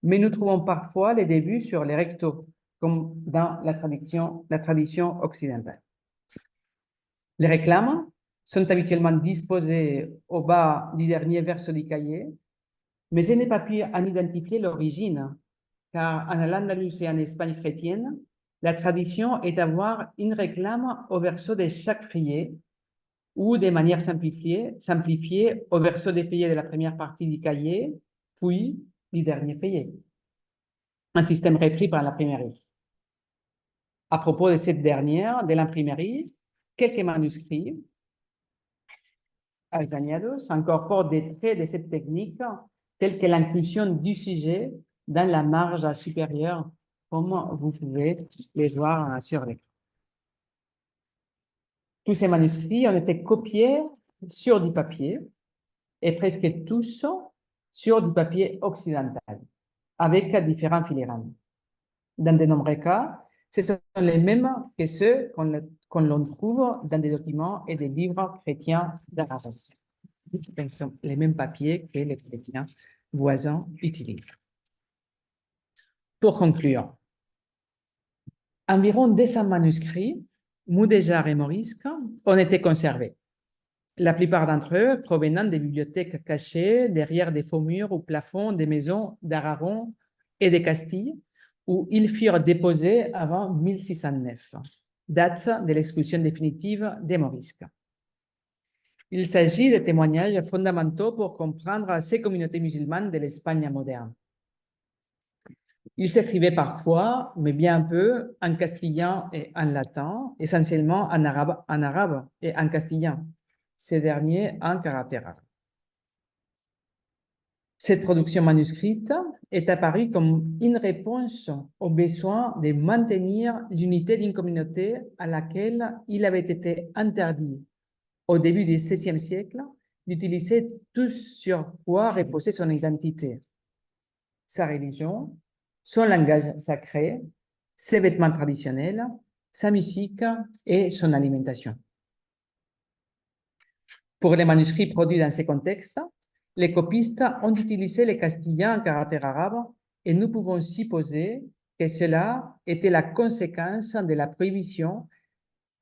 mais nous trouvons parfois les débuts sur les rectos, comme dans la tradition occidentale. Les réclames sont habituellement disposées au bas du dernier verso du cahier, mais je n'ai pas pu en identifier l'origine, car en Al-Andalus et en Espagne chrétienne, la tradition est d'avoir une réclame au verso de chaque feuillet ou de manière simplifiée au verso des feuillets de la première partie du cahier, puis du dernier feuillet. Un système repris par l'imprimerie. À propos de cette dernière, de l'imprimerie, quelques manuscrits alganados incorporent des traits de cette technique, tels que l'inclusion du sujet dans la marge supérieure, comme vous pouvez les voir sur l'écran. Tous ces manuscrits ont été copiés sur du papier, et presque tous sur du papier occidental, avec différents filigranes. Dans de nombreux cas, ce sont les mêmes que ceux qu'on trouve dans des documents et des livres chrétiens d'Arabe. Ce sont les mêmes papiers que les chrétiens voisins utilisent. Pour conclure, environ 200 manuscrits, mudéjars et morisques, ont été conservés. La plupart d'entre eux provenant des bibliothèques cachées derrière des faux murs ou plafonds des maisons d'Aragon et de Castille, où ils furent déposés avant 1609, date de l'expulsion définitive des Morisques. Il s'agit de témoignages fondamentaux pour comprendre ces communautés musulmanes de l'Espagne moderne. Ils s'écrivaient parfois, mais bien peu, en castillan et en latin, essentiellement en arabe et en castillan, ces derniers en caractère arabe. Cette production manuscrite est apparue comme une réponse au besoin de maintenir l'unité d'une communauté à laquelle il avait été interdit, au début du XVIe siècle, d'utiliser tout sur quoi reposait son identité, sa religion, son langage sacré, ses vêtements traditionnels, sa musique et son alimentation. Pour les manuscrits produits dans ces contextes, les copistes ont utilisé le castillan en caractère arabe et nous pouvons supposer que cela était la conséquence de la prohibition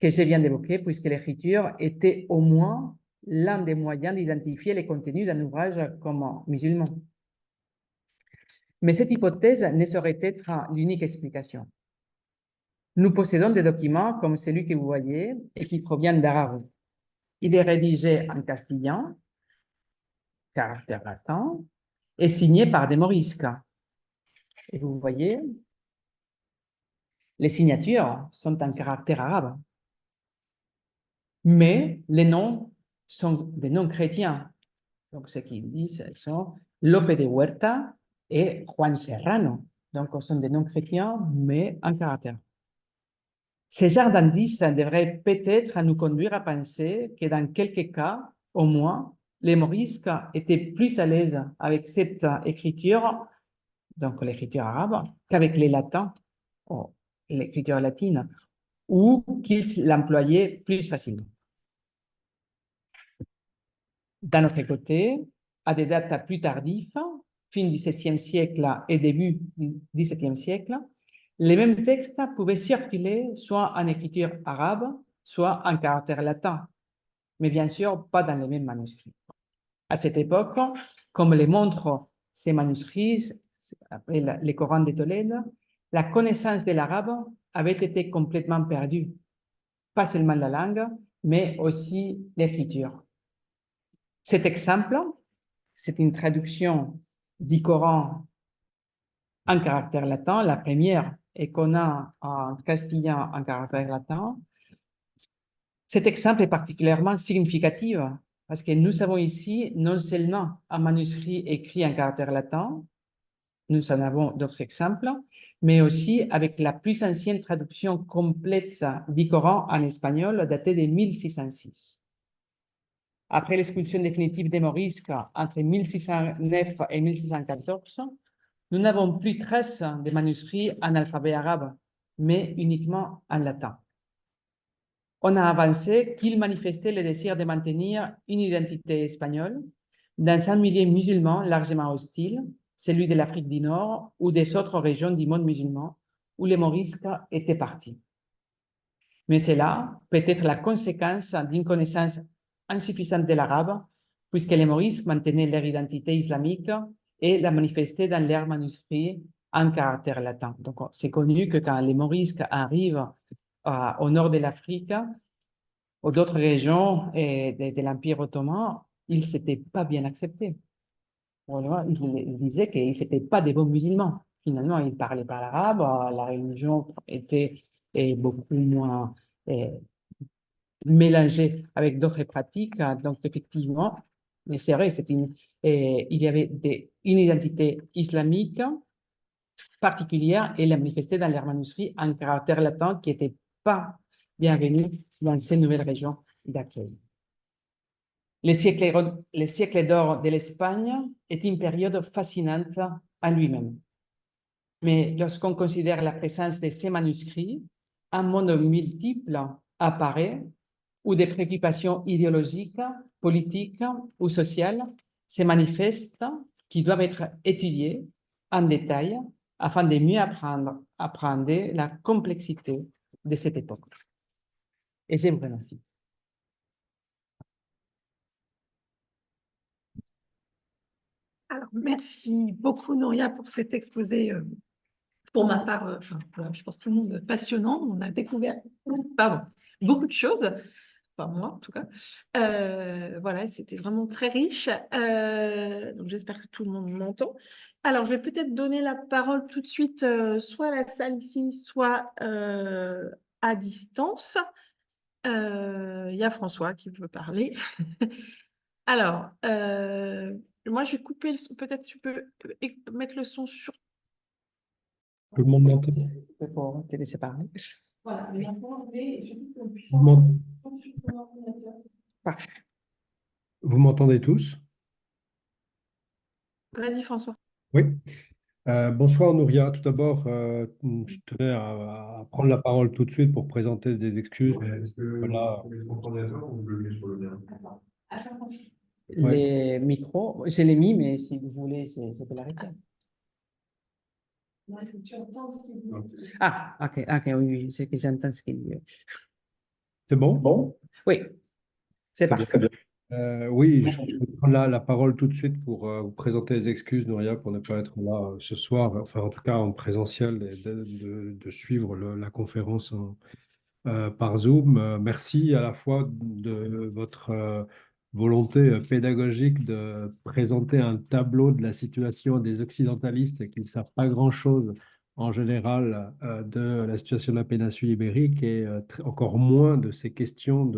que je viens d'évoquer, puisque l'écriture était au moins l'un des moyens d'identifier les contenus d'un ouvrage comme musulman. Mais cette hypothèse ne saurait être l'unique explication. Nous possédons des documents comme celui que vous voyez et qui provient d'arabe. Il est rédigé en castillan, caractère latin, et signé par des morisques. Et vous voyez, les signatures sont en caractère arabe. Mais les noms sont des noms chrétiens. Donc, ce qu'ils disent sont Lope de Huerta et Juan Serrano. Donc, ce sont des noms chrétiens, mais en caractère. Ces genres d'indices devraient peut-être nous conduire à penser que dans quelques cas, au moins, les morisques étaient plus à l'aise avec cette écriture, donc l'écriture arabe, qu'avec les latins, ou l'écriture latine, ou qu'ils l'employaient plus facilement. D'un autre côté, à des dates plus tardives, fin du XVIe siècle et début du XVIIe siècle, les mêmes textes pouvaient circuler soit en écriture arabe, soit en caractère latin, mais bien sûr pas dans les mêmes manuscrits. À cette époque, comme les montrent ces manuscrits, après les Corans de Tolède, la connaissance de l'arabe avait été complètement perdue. Pas seulement la langue, mais aussi l'écriture. Cet exemple, c'est une traduction du Coran en caractère latin, la première, et qu'on a en castillan en caractère latin. Cet exemple est particulièrement significatif parce que nous avons ici non seulement un manuscrit écrit en caractère latin, nous en avons d'autres exemples, mais aussi avec la plus ancienne traduction complète du Coran en espagnol datée de 1606. Après l'expulsion définitive des Morisques entre 1609 et 1614, nous n'avons plus trace des manuscrits en alphabet arabe, mais uniquement en latin. On a avancé qu'ils manifestaient le désir de maintenir une identité espagnole dans un milieu musulman largement hostile, celui de l'Afrique du Nord ou des autres régions du monde musulman où les Morisques étaient partis. Mais c'est là peut-être la conséquence d'une connaissance insuffisante de l'arabe, puisque les Morisques maintenaient leur identité islamique et la manifestaient dans leurs manuscrits en caractère latin. Donc, c'est connu que quand les Morisques arrivent au nord de l'Afrique ou d'autres régions de l'Empire ottoman, ils ne s'étaient pas bien acceptés. Voilà, ils disaient qu'ils n'étaient pas des bons musulmans. Finalement, ils ne parlaient pas l'arabe, la religion était beaucoup moins mélangée avec d'autres pratiques. Donc, effectivement, mais c'est vrai, il y avait une identité islamique particulière et la manifestait dans leurs manuscrits en caractère latin qui n'était pas bienvenu dans ces nouvelles régions d'accueil. Les siècles d'or de l'Espagne est une période fascinante en lui-même. Mais lorsqu'on considère la présence de ces manuscrits, un monde multiple apparaît où des préoccupations idéologiques, politiques ou sociales se manifestent qui doivent être étudiées en détail afin de mieux apprendre la complexité de cette époque. Et je vous remercie. Alors, merci beaucoup, Nouria, pour cet exposé, pour ma part, je pense tout le monde passionnant. On a découvert beaucoup de choses, enfin moi en tout cas. Voilà, c'était vraiment très riche. Donc, j'espère que tout le monde m'entend. Alors, je vais peut-être donner la parole tout de suite, soit à la salle ici, soit à distance. Il y a François qui veut parler. Alors, moi, je vais couper le son. Peut-être tu peux mettre le son sur. Tout le monde m'entend? Pour te laisser parler. Voilà, mais maintenant, je vais surtout qu'on puisse Vous m'en- entendre sur ton ordinateur. Parfait. Vous m'entendez tous? Vas-y, François. Oui. Bonsoir Nouria. Tout d'abord, je tenais à prendre la parole tout de suite pour présenter des excuses. Voilà. Attends, François. Ouais. Les micros, je l'ai mis, mais si vous voulez, je peux l'arrêter. Non, il faut que tu entends ce qu'il dit. Ah, ok, oui, oui, c'est que j'entends ce qu'il dit. C'est bon? Oui, c'est Très bien. parfait. Oui, je vais prendre la parole tout de suite pour vous présenter les excuses, Nouria, pour ne pas être là ce soir, enfin en tout cas en présentiel, et de suivre la conférence par Zoom. Merci à la fois de votre volonté pédagogique de présenter un tableau de la situation des occidentalistes qui ne savent pas grand-chose en général de la situation de la péninsule ibérique et encore moins de ces questions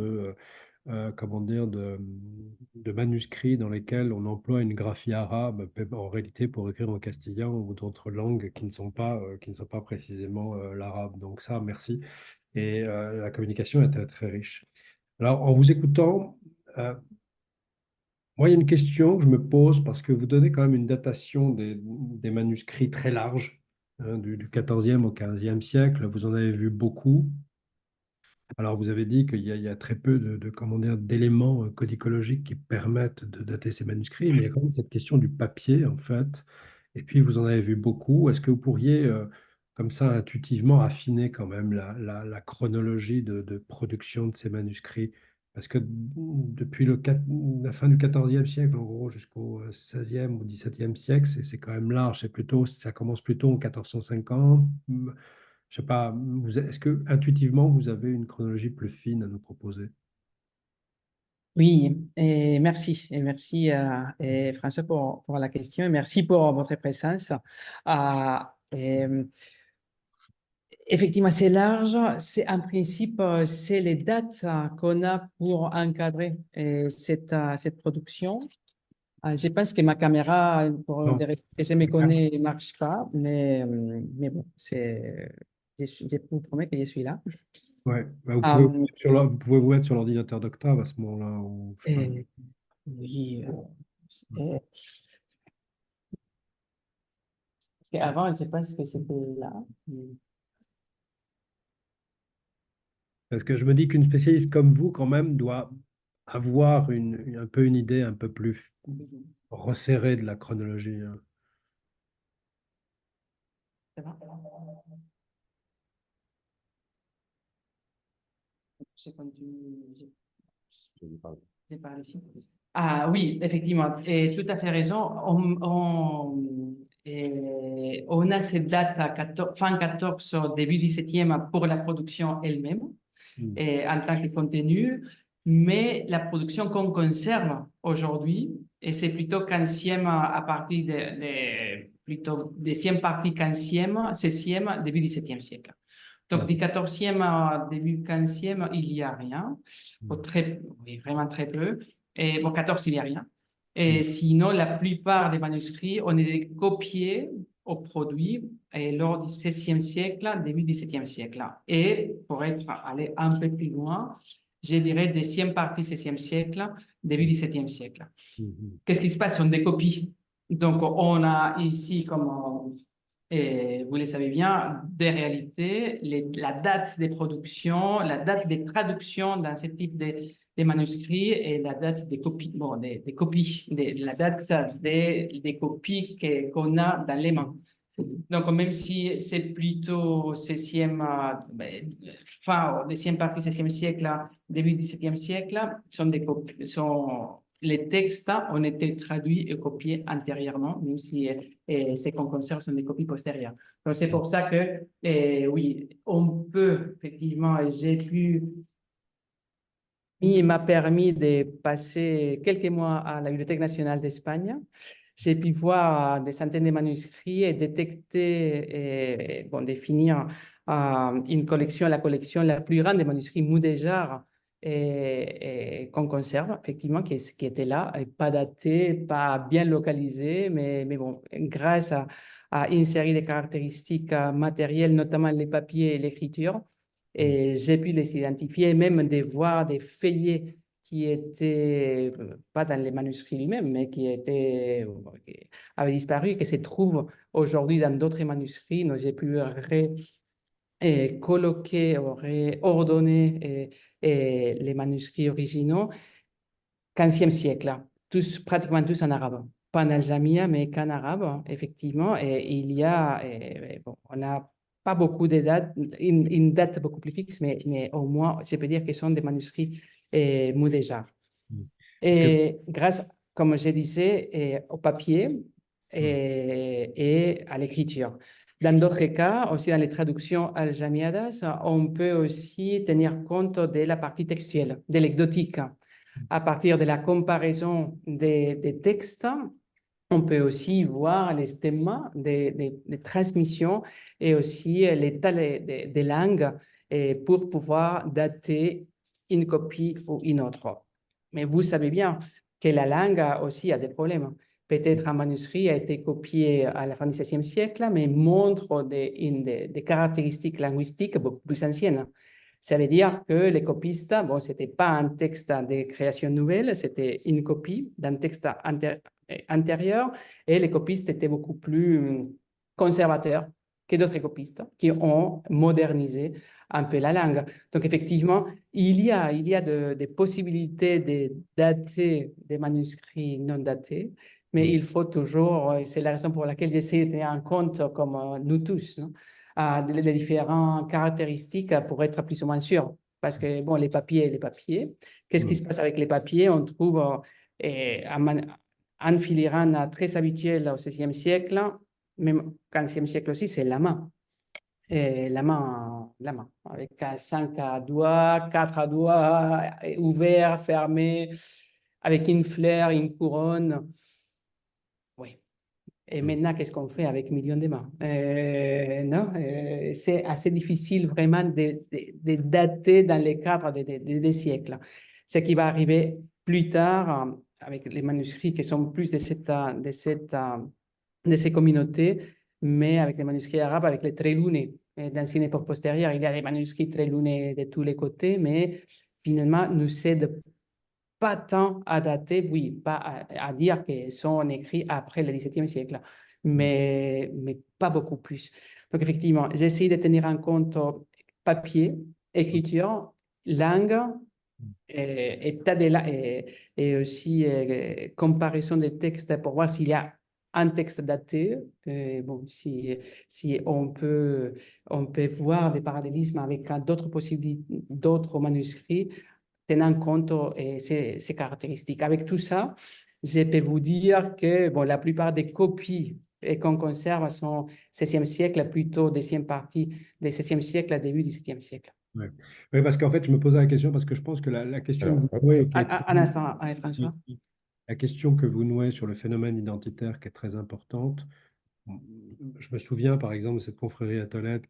comment dire, de manuscrits dans lesquels on emploie une graphie arabe en réalité pour écrire en castillan ou d'autres langues qui ne sont pas précisément l'arabe. Donc ça, merci. Et la communication était très riche. Alors, en vous écoutant, moi, il y a une question que je me pose parce que vous donnez quand même une datation des manuscrits très large, hein, du 14e au 15e siècle. Vous en avez vu beaucoup. Alors, vous avez dit qu'il y a très peu comment dire, d'éléments codicologiques qui permettent de dater ces manuscrits, mais il y a quand même cette question du papier, en fait. Et puis, vous en avez vu beaucoup. Est-ce que vous pourriez, comme ça, intuitivement affiner quand même la chronologie de production de ces manuscrits? Parce que depuis la fin du XIVe siècle, en gros, jusqu'au XVIe ou XVIIe siècle, c'est quand même large. Ça commence plutôt en 1450. Je sais pas, est-ce que intuitivement, vous avez une chronologie plus fine à nous proposer? Oui, et merci. Et merci, et François, pour la question. Et merci pour votre présence. Et, effectivement, c'est large. C'est en principe, c'est les dates qu'on a pour encadrer cette production. Je pense que ma caméra, pour Non. dire que je me connais, ne marche pas, mais bon, je vous promets que je suis là. Ouais, bah, Euh, vous pouvez vous mettre sur l'ordinateur d'Octave à ce moment-là. Je sais pas. et- oui, et- parce qu'avant, je pense que c'était là. Parce que je me dis qu'une spécialiste comme vous, quand même, doit avoir un peu une idée un peu plus resserrée de la chronologie, hein. Ça va? Je continue. Je parle ici. Ah oui, effectivement, et tout à fait raison. On a cette date à fin 14, début 17e pour la production elle-même, Mm. en tant que contenu, mais la production qu'on conserve aujourd'hui, et c'est plutôt 15e à partir plutôt deuxième partie 15e, 16e, début 17e siècle. Donc, du 14e à début 15e, il n'y a rien. Ou oui, vraiment très peu. Et bon, 14, il n'y a rien. Et sinon, la plupart des manuscrits, on est copiés au produit et lors du 16e siècle, début du 17e siècle. Et pour aller un peu plus loin, je dirais deuxième partie 16e siècle, début 17e siècle. Qu'est-ce qui se passe? On décopie. Donc, on a ici, comme et vous le savez bien, des réalités, la date des productions, la date des traductions dans ce type de manuscrits et la date des copies, bon, des copies, la date des copies qu'on a dans les mains. Donc, même si c'est plutôt 16e, fin, deuxième partie 16e siècle, début 17e siècle, sont des copies, les textes ont été traduits et copiés antérieurement, même si ce qu'on conserve sont des copies postérieures. Donc, c'est pour ça que, oui, on peut, effectivement, il m'a permis de passer quelques mois à la Bibliothèque nationale d'Espagne. J'ai pu voir des centaines de manuscrits et détecter, bon, définir une collection, la collection la plus grande des manuscrits Mudéjar qu'on conserve, effectivement, qui était là, et pas daté, pas bien localisé, mais bon, grâce à une série de caractéristiques matérielles, notamment les papiers et l'écriture, et j'ai pu les identifier, même de voir des feuillets qui étaient, pas dans les manuscrits lui-même, mais qui avaient disparu et qui se trouvent aujourd'hui dans d'autres manuscrits. Donc, j'ai pu colloquer, ordonner les manuscrits originaux 15e siècle, pratiquement tous en arabe. Pas en aljamia, mais qu'en arabe, effectivement. Et il y a, bon, on n'a pas beaucoup de dates, une date beaucoup plus fixe, mais au moins, je peux dire que ce sont des manuscrits mudéjar. Et grâce, comme je disais, au papier et à l'écriture. Dans d'autres cas, aussi dans les traductions aljamiadas, on peut aussi tenir compte de la partie textuelle, de l'anecdotique. À partir de la comparaison des textes, on peut aussi voir les stemmas des transmissions et aussi l'état des langues pour pouvoir dater une copie ou une autre. Mais vous savez bien que la langue aussi a des problèmes. Peut-être un manuscrit a été copié à la fin du XVIe siècle, mais montre des caractéristiques linguistiques beaucoup plus anciennes. Ça veut dire que les copistes, bon, ce n'était pas un texte de création nouvelle, c'était une copie d'un texte antérieur, et les copistes étaient beaucoup plus conservateurs que d'autres copistes qui ont modernisé un peu la langue. Donc, effectivement, il y a des possibilités de dater des manuscrits non datés, mais il faut toujours, et c'est la raison pour laquelle j'essaie de tenir en compte, comme nous tous, non, les différentes caractéristiques pour être plus ou moins sûr. Parce que, bon, les papiers, qu'est-ce qui se passe avec les papiers? On trouve un filigrane très habituel au XVIe siècle, même au XVe siècle aussi, c'est la main. Et la main, avec 5 doigts, 4 doigts, ouverts, fermés, avec une fleur, une couronne. Oui. Et maintenant, qu'est-ce qu'on fait avec millions de mains? Non, c'est assez difficile vraiment de dater dans les cadres des siècles. Ce qui va arriver plus tard, avec les manuscrits qui sont plus de ces communautés, mais avec les manuscrits arabes, avec les trelunés. Dans une époque postérieure, il y a des manuscrits trelunés de tous les côtés, mais finalement, nous aident pas tant à dater, oui, pas à dire qu'ils sont écrits après le XVIIe siècle, mais pas beaucoup plus. Donc, effectivement, j'essaie de tenir en compte papier, écriture, langue, état de et aussi comparaison des textes pour voir s'il y a un texte daté. Bon, si on peut voir des parallélismes avec d'autres possibilités, d'autres manuscrits, tenant compte de ces caractéristiques. Avec tout ça, je peux vous dire que bon, la plupart des copies qu'on conserve sont 16e siècle, plutôt deuxième partie du 16e siècle, début du 17e siècle. Ouais. Oui, parce qu'en fait, je me posais la question parce que je pense que la question que vous nouez, qui est Un instant, François. la question que vous nouez sur le phénomène identitaire qui est très importante. Je me souviens par exemple de cette confrérie à Tolède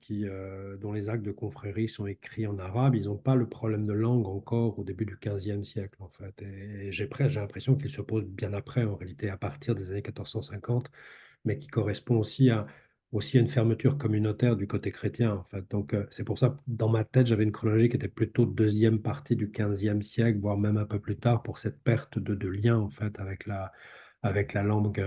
dont les actes de confrérie sont écrits en arabe. Ils n'ont pas le problème de langue encore au début du XVe siècle en fait. Et j'ai l'impression qu'il se pose bien après en réalité, à partir des années 1450, mais qui correspond aussi à une fermeture communautaire du côté chrétien en fait. Donc c'est pour ça, dans ma tête, j'avais une chronologie qui était plutôt deuxième partie du XVe siècle, voire même un peu plus tard pour cette perte de lien en fait avec la langue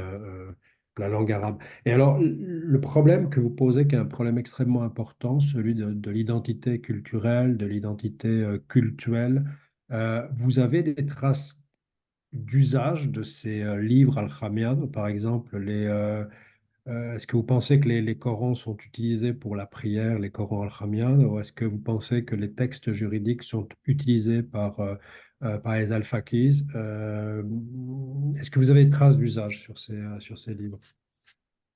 arabe. Et alors, le problème que vous posez, qui est un problème extrêmement important, celui de l'identité culturelle, de l'identité cultuelle, vous avez des traces d'usage de ces livres al-Khamiyad, par exemple, est-ce que vous pensez que les Corans sont utilisés pour la prière, les Corans al-Khamiyad, ou est-ce que vous pensez que les textes juridiques sont utilisés par les al-Faqiz? Est-ce que vous avez des traces d'usage sur ces livres?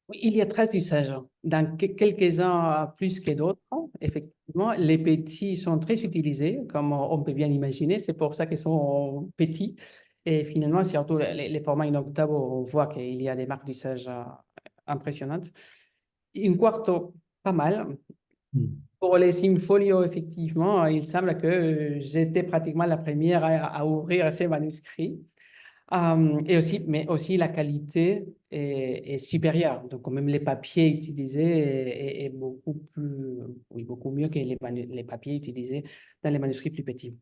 Oui, il y a traces d'usage. Dans quelques-uns plus que d'autres, effectivement, les petits sont très utilisés, comme on peut bien imaginer. C'est pour ça qu'ils sont petits. Et finalement, surtout les formats inoctables, on voit qu'il y a des marques d'usage impressionnantes. Un quarto, pas mal. Hmm. Pour les Infolio, effectivement, il semble que j'étais pratiquement la première à ouvrir ces manuscrits. Et aussi, mais aussi la qualité est supérieure. Donc, même les papiers utilisés est beaucoup plus, oui, beaucoup mieux que les papiers utilisés dans les manuscrits plus petits.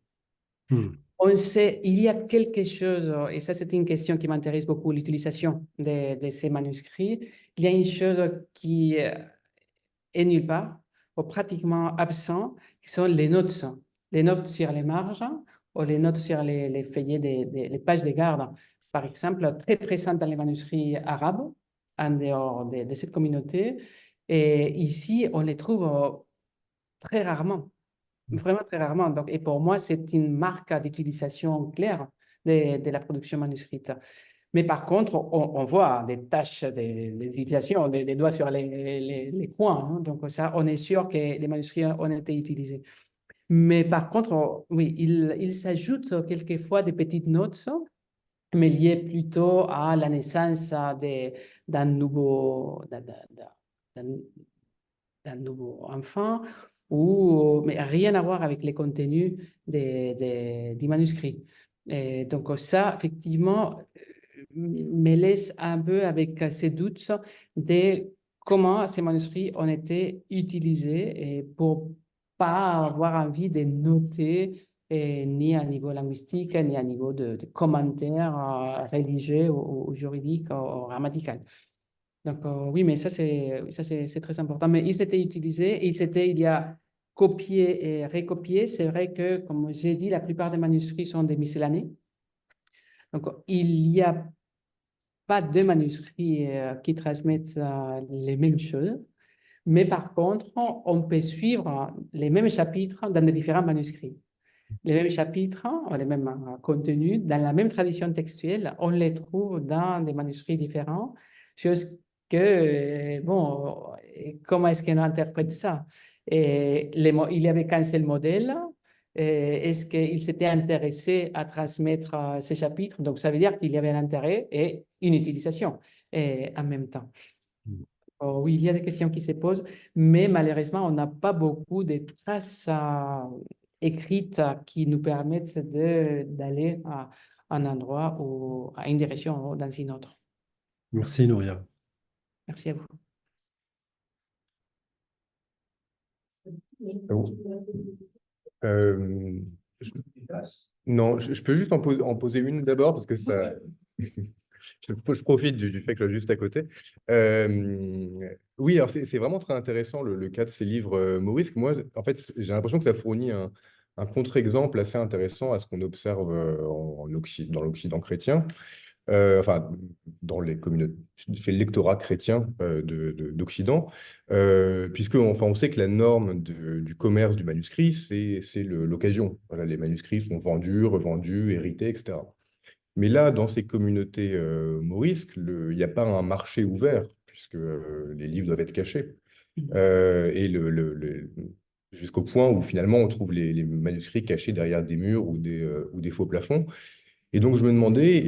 Hmm. On sait, il y a quelque chose, et ça c'est une question qui m'intéresse beaucoup, l'utilisation de ces manuscrits. Il y a une chose qui est nulle part, ou pratiquement absent, qui sont les notes. Les notes sur les marges ou les notes sur les feuillets, les pages de garde. Par exemple, très présentes dans les manuscrits arabes, en dehors de cette communauté. Et ici, on les trouve très rarement, vraiment très rarement. Donc, et pour moi, c'est une marque d'utilisation claire de la production manuscrite. Mais par contre, on voit des tâches d'utilisation, des doigts sur les coins. Hein. Donc ça, on est sûr que les manuscrits ont été utilisés. Mais par contre, oui, il s'ajoute quelquefois des petites notes, mais liées plutôt à la naissance d'un nouveau, d'un nouveau enfant, mais rien à voir avec les contenus du manuscrit. Et donc ça, effectivement, me laisse un peu avec ces doutes de comment ces manuscrits ont été utilisés et pour pas avoir envie de noter ni à niveau linguistique, ni à niveau de commentaires religieux ou juridiques ou grammatical. Donc, oui, mais ça, c'est très important. Mais ils s'étaient utilisés, il y a copié et recopié. C'est vrai que, comme j'ai dit, la plupart des manuscrits sont des miscellanées. Donc, il n'y a pas de manuscrits qui transmettent les mêmes choses. Mais par contre, on peut suivre les mêmes chapitres dans les différents manuscrits. Les mêmes chapitres, les mêmes contenus, dans la même tradition textuelle, on les trouve dans des manuscrits différents, chose que, bon, comment est-ce qu'on interprète ça? Et il y avait qu'un seul modèle. Est-ce qu'il s'était intéressé à transmettre ces chapitres? Donc, ça veut dire qu'il y avait un intérêt et une utilisation en même temps. Oh, oui, il y a des questions qui se posent, mais malheureusement, on n'a pas beaucoup de traces écrites qui nous permettent d'aller un endroit ou à une direction ou dans une autre. Merci, Nouria. Merci à vous. Bon. Je- Non, je peux juste en poser une d'abord parce que ça. Je profite du fait que je suis juste à côté. Oui, alors c'est vraiment très intéressant le cas de ces livres Maurice. Moi, en fait, j'ai l'impression que ça fournit un contre-exemple assez intéressant à ce qu'on observe dans l'Occident chrétien. Enfin, dans les communautés, chez le lectorat chrétien d'Occident, puisque enfin, on sait que la norme du commerce du manuscrit, c'est l'occasion. Voilà, les manuscrits sont vendus, revendus, hérités, etc. Mais là, dans ces communautés maurisques, il n'y a pas un marché ouvert, puisque les livres doivent être cachés. Et jusqu'au point où finalement on trouve les manuscrits cachés derrière des murs ou des faux plafonds. Et donc, je me demandais,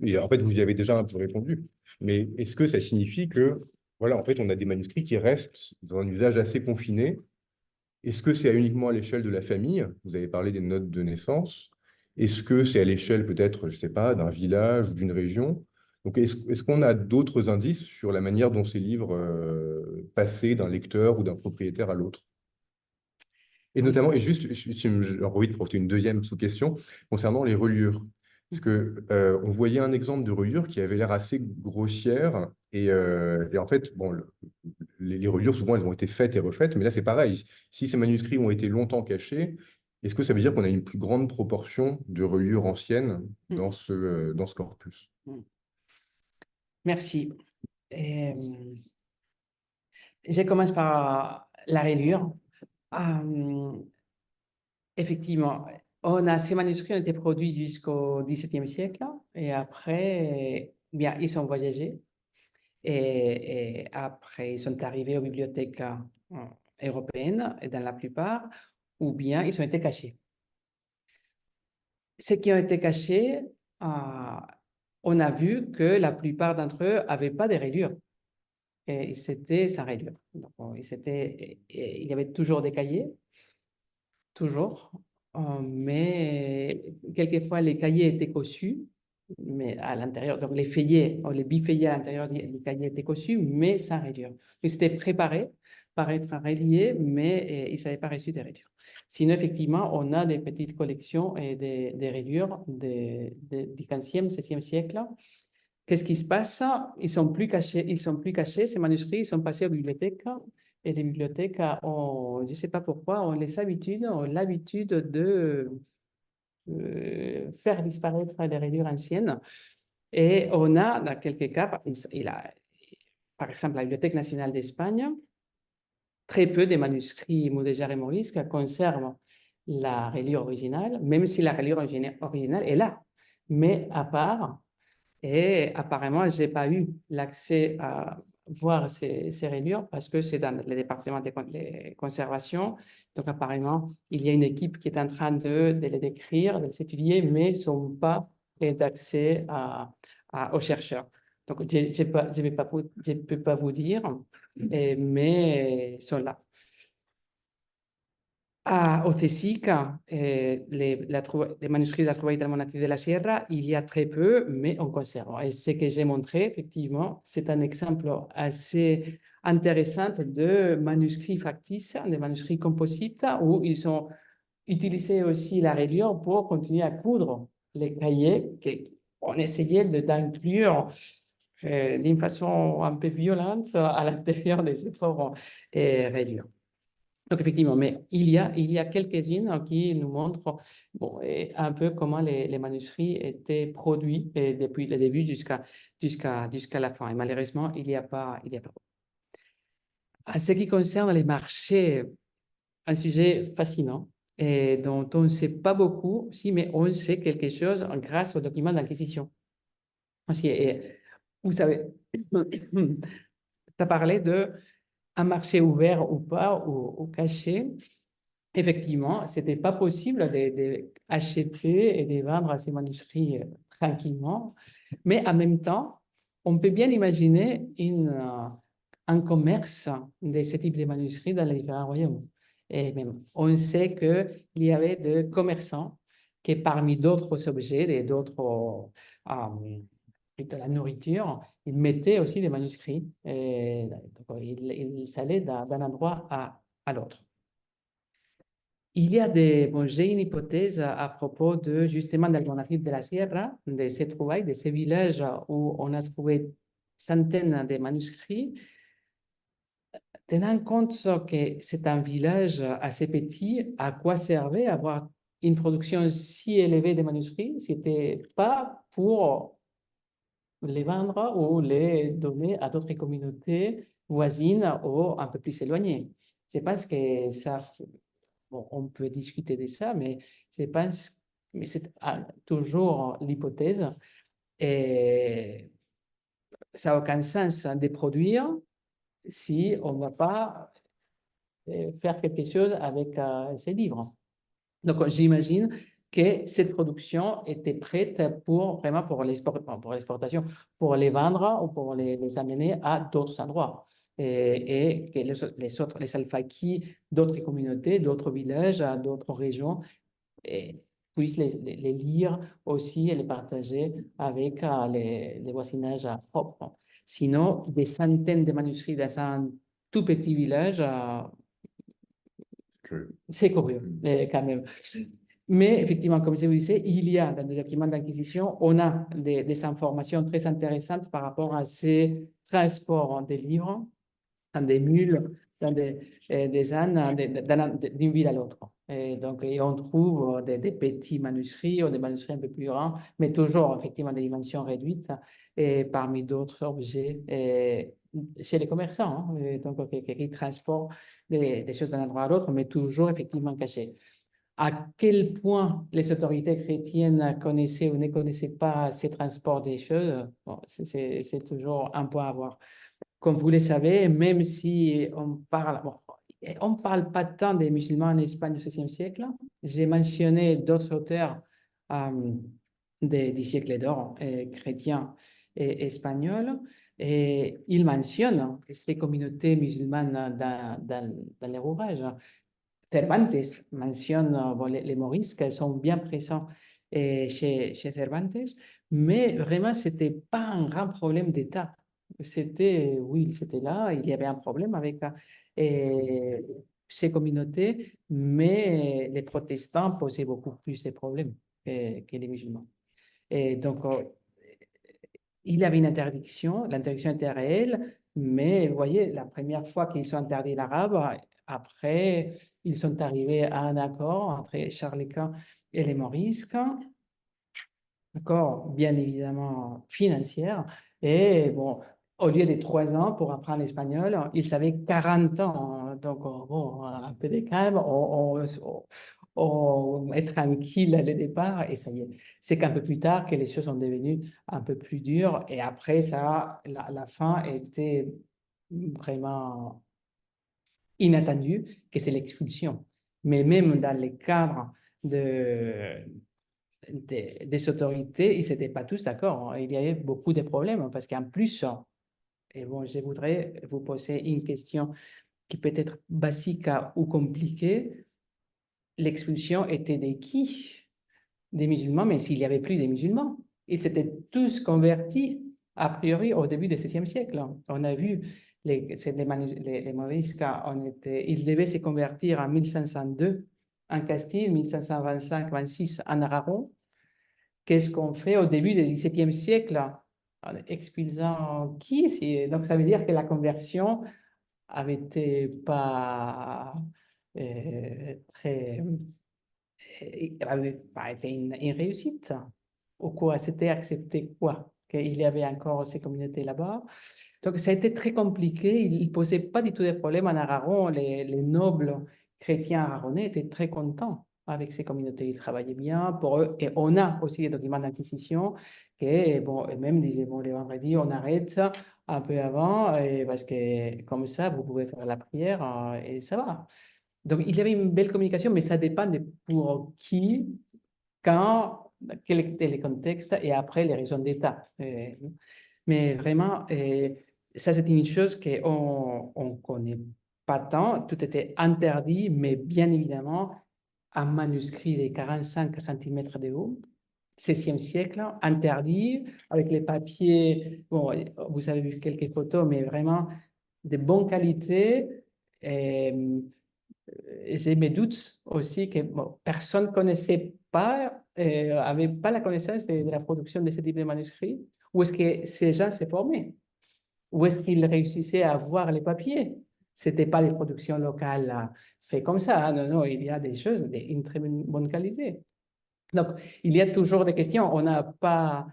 et en fait, vous y avez déjà un peu répondu, mais est-ce que ça signifie que, voilà, en fait, on a des manuscrits qui restent dans un usage assez confiné? Est-ce que c'est uniquement à l'échelle de la famille? Vous avez parlé des notes de naissance. Est-ce que c'est à l'échelle peut-être, je ne sais pas, d'un village ou d'une région? Donc, est-ce qu'on a d'autres indices sur la manière dont ces livres passaient d'un lecteur ou d'un propriétaire à l'autre? Et notamment, et juste, j'ai envie de profiter une deuxième sous-question concernant les reliures. Parce que on voyait un exemple de reliure qui avait l'air assez grossière. Et en fait, bon, les reliures, souvent, elles ont été faites et refaites. Mais là, c'est pareil. Si ces manuscrits ont été longtemps cachés, est-ce que ça veut dire qu'on a une plus grande proportion de reliures anciennes dans ce corpus? Merci. Je commence par la reliure. Effectivement, ces manuscrits ont été produits jusqu'au XVIIe siècle et après, bien, ils ont voyagé et après, ils sont arrivés aux bibliothèques européennes et dans la plupart, ou bien ils ont été cachés. Ceux qui ont été cachés, on a vu que la plupart d'entre eux n'avaient pas de rayures. Et c'était sans rayures. Donc, il y avait toujours des cahiers, toujours, mais quelquefois les cahiers étaient cossus, mais à l'intérieur, donc les feuillets, les bifeuillets à l'intérieur du cahier étaient cossus, mais sans rayures. Ils étaient préparés par être reliés, mais ils n'avaient pas reçu de rayures. Sinon, effectivement, on a des petites collections et des rayures du 15e, 16e siècle. Qu'est-ce qui se passe? Ils sont plus cachés, ces manuscrits, ils sont passés aux bibliothèques. Et les bibliothèques ont, je ne sais pas pourquoi, ont l'habitude de faire disparaître les rayures anciennes. Et on a, dans quelques cas, par exemple, la Bibliothèque nationale d'Espagne, très peu de manuscrits Mudéjar et Maurice qui conservent la reliure originale, même si la reliure originale est là. Mais à part, et apparemment, je n'ai pas eu l'accès à voir ces reliures parce que c'est dans le département de conservation. Donc, apparemment, il y a une équipe qui est en train de les décrire, de les étudier, mais ils n'ont pas d'accès aux chercheurs. Donc, je ne peux pas vous dire, mais ils sont là. Au CSIC, les manuscrits de la Trouvaille d'Almonacid de la Sierra, il y a très peu, mais on conserve. Et ce que j'ai montré, effectivement, c'est un exemple assez intéressant de manuscrits factices, de manuscrits composites, où ils ont utilisé aussi la rayure pour continuer à coudre les cahiers qu'on essayait d'inclure d'une façon un peu violente à l'intérieur de ces pauvres rayures. Donc, effectivement, mais il y a quelques-unes qui nous montrent bon, un peu comment les manuscrits étaient produits depuis le début jusqu'à la fin. Et malheureusement, il n'y a pas. À ce qui concerne les marchés, un sujet fascinant et dont on ne sait pas beaucoup, si, mais on sait quelque chose grâce aux documents d'acquisition. Parce que, vous savez, tu as parlé d'un marché ouvert ou pas, ou caché. Effectivement, ce n'était pas possible d'acheter et de vendre ces manuscrits tranquillement, mais en même temps, on peut bien imaginer un commerce de ce type de manuscrits dans les différents royaumes. Et même, on sait qu'il y avait des commerçants que parmi d'autres objets et d'autres de la nourriture, ils mettaient aussi des manuscrits. Et donc, ils allaient d'un endroit à l'autre. Il y a j'ai une hypothèse à propos de justement d'Algonacid de la Sierra, de ces trouvailles, de ces villages où on a trouvé centaines de manuscrits. Tenant compte que c'est un village assez petit, à quoi servait avoir une production si élevée de manuscrits? C'était pas pour les vendre ou les donner à d'autres communautés voisines ou un peu plus éloignées. Je pense que ça, bon, on peut discuter de ça, mais je pense, mais c'est toujours l'hypothèse. Et ça n'a aucun sens de produire si on ne va pas faire quelque chose avec ces livres. Donc, j'imagine que cette production était prête vraiment pour l'exportation, pour les vendre ou pour les amener à d'autres endroits. Et que les alphakis d'autres communautés, d'autres villages, d'autres régions puissent les lire aussi et les partager avec les voisinages propres. Sinon, des centaines de manuscrits dans un tout petit village, c'est curieux quand même. Mais effectivement, comme je vous disais, il y a dans les documents d'inquisition, on a des informations très intéressantes par rapport à ces transports des livres, dans des mules, dans des ânes, d'une ville à l'autre. Et donc, on trouve des petits manuscrits ou des manuscrits un peu plus grands, mais toujours effectivement des dimensions réduites, et parmi d'autres objets chez les commerçants, donc qui transportent des choses d'un endroit à l'autre, mais toujours effectivement cachées. À quel point les autorités chrétiennes connaissaient ou ne connaissaient pas ces transports des choses, bon, c'est toujours un point à voir. Comme vous le savez, même si on parle, bon, on parle pas tant des musulmans en Espagne au XVIe siècle, j'ai mentionné d'autres auteurs du siècle d'or, chrétiens et espagnols, et ils mentionnent ces communautés musulmanes dans les ouvrages. Cervantes mentionne les morisques, elles sont bien présents chez Cervantes, mais vraiment, ce n'était pas un grand problème d'État. C'était, oui, c'était là, il y avait un problème avec ces communautés, mais les protestants posaient beaucoup plus de problèmes que les musulmans. Et donc, il y avait une interdiction, l'interdiction était réelle, mais vous voyez, la première fois qu'ils ont interdit l'arabe, après, ils sont arrivés à un accord entre Charles Quint et les morisques, accord bien évidemment financier, et bon, au lieu de 3 ans pour apprendre l'espagnol, ils avaient 40 ans, donc bon, un peu de calme, on est tranquille à le départ, et ça y est. C'est qu'un peu plus tard que les choses sont devenues un peu plus dures, et après ça, la fin était vraiment inattendue, que c'est l'expulsion. Mais même dans les cadres des autorités, ils n'étaient pas tous d'accord. Il y avait beaucoup de problèmes, parce qu'en plus, et bon, je voudrais vous poser une question qui peut être basique ou compliquée. L'expulsion était de qui? Des musulmans, mais s'il n'y avait plus des musulmans, ils s'étaient tous convertis, a priori, au début du XVIe siècle. On a vu les morisques, ils devaient se convertir en 1502 en Castille, 1525-26 en Aragon. Qu'est-ce qu'on fait au début du XVIIe siècle en expulsant qui? Donc, ça veut dire que la conversion avait été pas très... avait pas été une réussite. Ou quoi? C'était accepté quoi? Qu'il y avait encore ces communautés là-bas. Donc, ça a été très compliqué. Il ne posait pas du tout de problème en Aragon. Les nobles chrétiens aragonais étaient très contents avec ces communautés. Ils travaillaient bien pour eux. Et on a aussi des documents d'inquisition qui, bon, même disaient, bon, les vendredis, on arrête un peu avant, parce que comme ça, vous pouvez faire la prière et ça va. Donc, il y avait une belle communication, mais ça dépend de pour qui, quand, quel était le contexte et après les raisons d'État. Mais vraiment, ça c'est une chose qu'on ne connaît pas tant. Tout était interdit, mais bien évidemment, un manuscrit de 45 cm de haut, 16e siècle, interdit, avec les papiers, bon, vous avez vu quelques photos, mais vraiment de bonne qualité. Et j'ai mes doutes aussi que bon, personne ne connaissait pas, avait pas la connaissance de la production de ce type de manuscrits. Où est-ce que ces gens se formaient? Où est-ce qu'ils réussissaient à voir les papiers? Ce n'était pas les productions locales faites comme ça. Hein. Non, non, il y a des choses d'une très bonne qualité. Donc, il y a toujours des questions. On n'a pas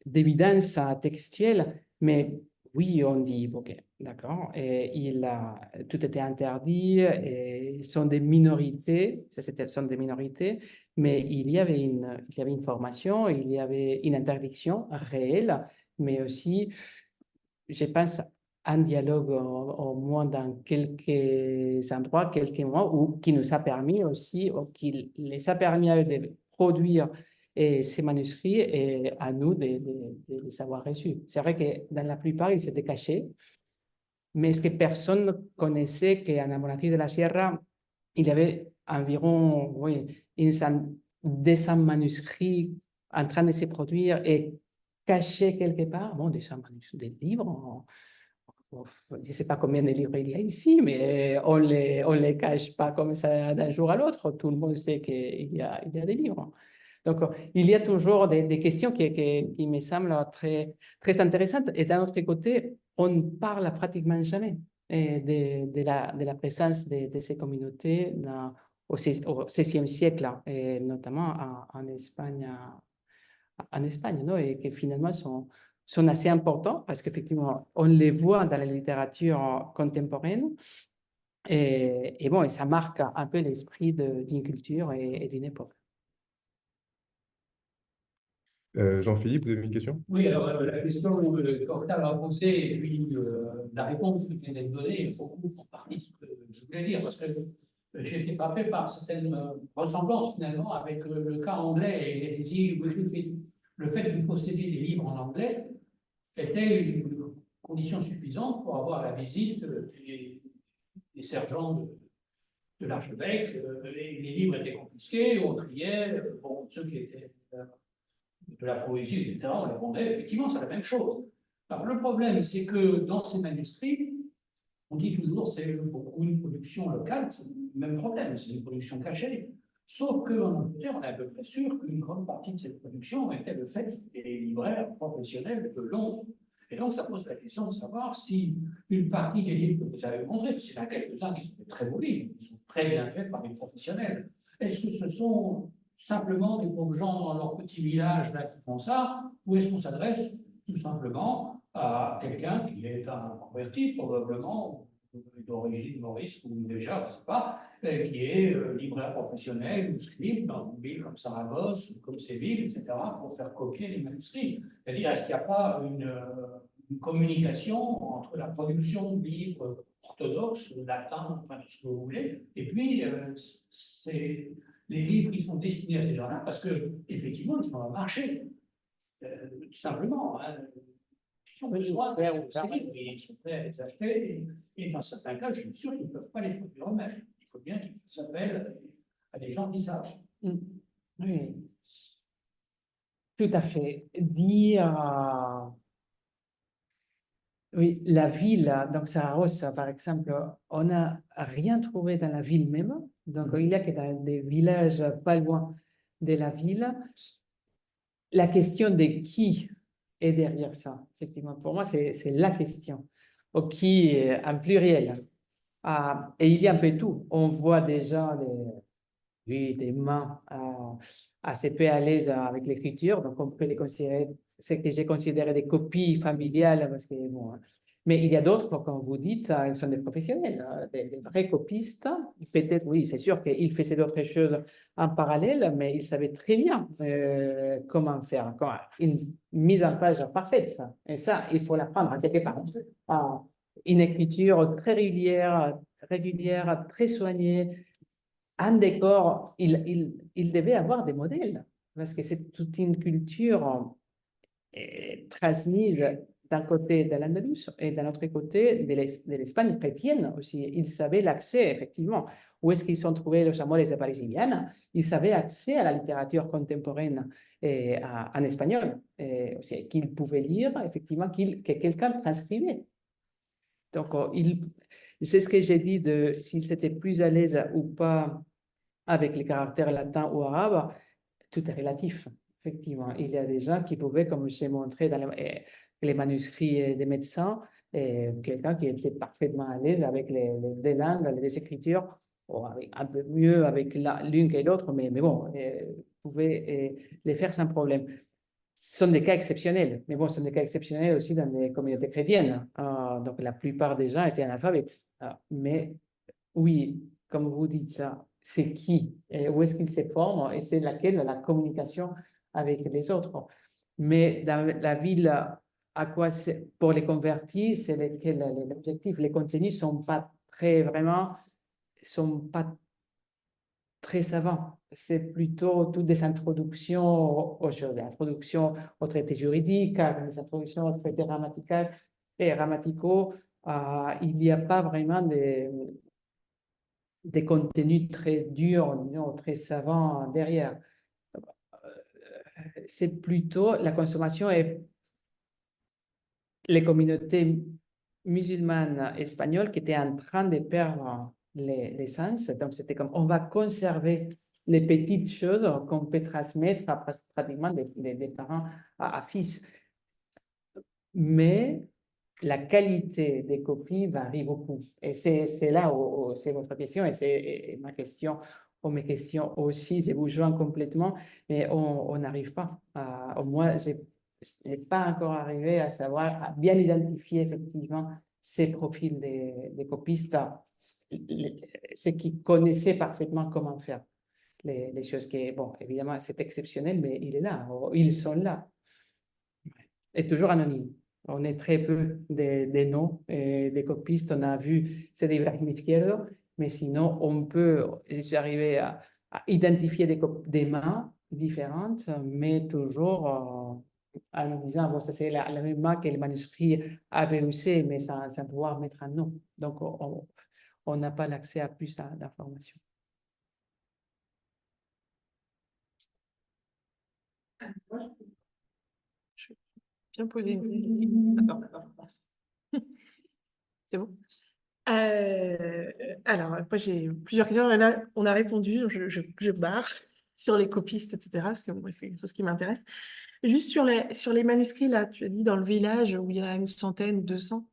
d'évidence textuelle, mais oui, on dit, OK, d'accord, tout était interdit, et sont des minorités, ce sont des minorités, mais il y avait une formation, il y avait une interdiction réelle, mais aussi, je pense, un dialogue au moins dans quelques endroits, quelques mois, qui nous a permis aussi, ou qui les a permis à eux de produire ces manuscrits et à nous de les avoir reçus. C'est vrai que dans la plupart, ils s'étaient cachés, mais ce que personne ne connaissait qu'en Amonací de la Sierra, il y avait environ 200 manuscrits en train de se produire et cachés quelque part. Bon, 200 manuscrits, des livres. Je ne sais pas combien de livres il y a ici, mais on les cache pas comme ça d'un jour à l'autre. Tout le monde sait qu'il y a des livres. Donc, il y a toujours des questions qui me semblent très, très intéressantes. Et d'un autre côté, on ne parle pratiquement jamais de la présence de ces communautés au XVIe siècle, et notamment en Espagne, non? Et qui finalement sont assez importants parce qu'effectivement, on les voit dans la littérature contemporaine. Et bon, et ça marque un peu l'esprit d'une culture et d'une époque. Jean-Philippe, vous avez une question? Oui, alors la question qu'Octave a posée et puis la réponse que tu viens de donner, il faut en partie ce que je voulais dire, parce que j'ai été frappé par certaines ressemblances finalement avec le cas anglais et l'hérésie Wycliffe. Le fait de posséder des livres en anglais était une condition suffisante pour avoir la visite des sergents de l'archevêque. Les livres étaient confisqués, on triait, bon, ceux qui étaient de la poésie, etc., on les rendait, effectivement, c'est la même chose. Alors, le problème, c'est que dans ces manuscrits, on dit toujours c'est beaucoup une production locale, c'est le même problème, c'est une production cachée. Sauf qu'en Angleterre, on est à peu près sûr qu'une grande partie de cette production était le fait des libraires professionnels de Londres. Et donc, ça pose la question de savoir si une partie des livres que vous avez montrés, parce qu'il y en a quelques-uns qui sont de très beaux livres, qui sont très bien faits par des professionnels, est-ce que ce sont simplement des pauvres gens dans leur petit village là qui font ça, ou est-ce qu'on s'adresse tout simplement à quelqu'un qui est un converti, probablement d'origine maurice ou déjà, je ne sais pas, qui est libraire professionnel ou scribe dans une ville comme Saragosse ou comme Séville, etc., pour faire copier les manuscrits. C'est-à-dire, est-ce qu'il n'y a pas une communication entre la production de livres orthodoxes, latins, enfin tout ce que vous voulez, et puis les livres qui sont destinés à ces gens-là, parce qu'effectivement, ils sont à marché, tout simplement. Hein. Ils ont besoin de ces livres, ils sont prêts à les acheter, et dans certains cas, je suis sûr qu'ils ne peuvent pas les produire eux-mêmes. Il faut bien qu'ils s'appellent à des gens qui savent. Oui, tout à fait. Dire, oui, la ville, donc Saragosse, par exemple, on n'a rien trouvé dans la ville même. Donc, il n'y a que dans des villages pas loin de la ville. La question de qui est derrière ça, effectivement, pour moi, c'est la question. Ou qui est en pluriel. Et il y a un peu tout. On voit déjà des mains assez peu à l'aise avec l'écriture, donc on peut les considérer, ce que j'ai considéré des copies familiales, parce que bon, mais il y a d'autres, comme vous dites, ils sont des professionnels, des vrais copistes. Peut-être, oui, c'est sûr qu'ils faisaient d'autres choses en parallèle, mais ils savaient très bien comment faire, une mise en page parfaite, ça. Et ça, il faut l'apprendre quelque part. Une écriture très régulière, très soignée, un décor, il devait avoir des modèles, parce que c'est toute une culture transmise d'un côté de l'Andalus et d'un autre côté de l'Espagne chrétienne aussi. Ils savaient l'accès, effectivement. Où est-ce qu'ils ont trouvé los amores de Parisienne? Ils avaient accès à la littérature contemporaine en espagnol, qu'ils pouvaient lire, effectivement, que quelqu'un transcrivait. Donc, c'est ce que j'ai dit de s'ils étaient plus à l'aise ou pas avec les caractères latins ou arabes, tout est relatif. Effectivement, il y a des gens qui pouvaient, comme je l'ai montré dans les manuscrits des médecins, quelqu'un qui était parfaitement à l'aise avec les deux langues, les deux écritures, un peu mieux avec l'une que l'autre, mais bon, pouvait les faire sans problème. Ce sont des cas exceptionnels, mais bon, ce sont des cas exceptionnels aussi dans les communautés chrétiennes. Donc, la plupart des gens étaient analphabètes. Mais oui, comme vous dites, c'est qui et où est-ce qu'ils se forment et c'est laquelle la communication avec les autres. Mais dans la ville, à quoi pour les convertis, c'est l'objectif. Les contenus sont pas sont pas très savants. C'est plutôt toutes des introductions aux choses, des introductions aux traités juridiques, des introductions aux traités grammaticaux. Il n'y a pas vraiment des contenus très durs, disons, très savants derrière. C'est plutôt la consommation et les communautés musulmanes espagnoles qui étaient en train de perdre les sens. Donc, c'était comme on va conserver les petites choses qu'on peut transmettre pratiquement des parents à fils. Mais la qualité des copies varie beaucoup. Et c'est là où c'est votre question et c'est ma question, ou mes questions aussi, je vous joins complètement, mais on n'arrive pas. Au moins, je n'ai pas encore arrivé à savoir, à bien identifier effectivement ces profils des copistes, ceux qui connaissaient parfaitement comment faire les choses qui, bon, évidemment, c'est exceptionnel, mais il est là, ils sont là. Et toujours anonyme. On est très peu des noms des copistes. On a vu, c'est d'Ibrahim Izquierdo, mais sinon, je suis arrivé à identifier des mains différentes, mais toujours en me disant, bon, ça c'est la même main que le manuscrit A, B ou C, mais sans pouvoir mettre un nom. Donc, on n'a pas l'accès à plus d'informations. Bien posé une... Attends. C'est bon. Alors, moi, j'ai plusieurs questions. Là, on a répondu, je barre sur les copistes, etc., parce que moi, c'est quelque chose qui m'intéresse. Juste sur les manuscrits, là, tu as dit dans le village où il y en a une centaine, 200.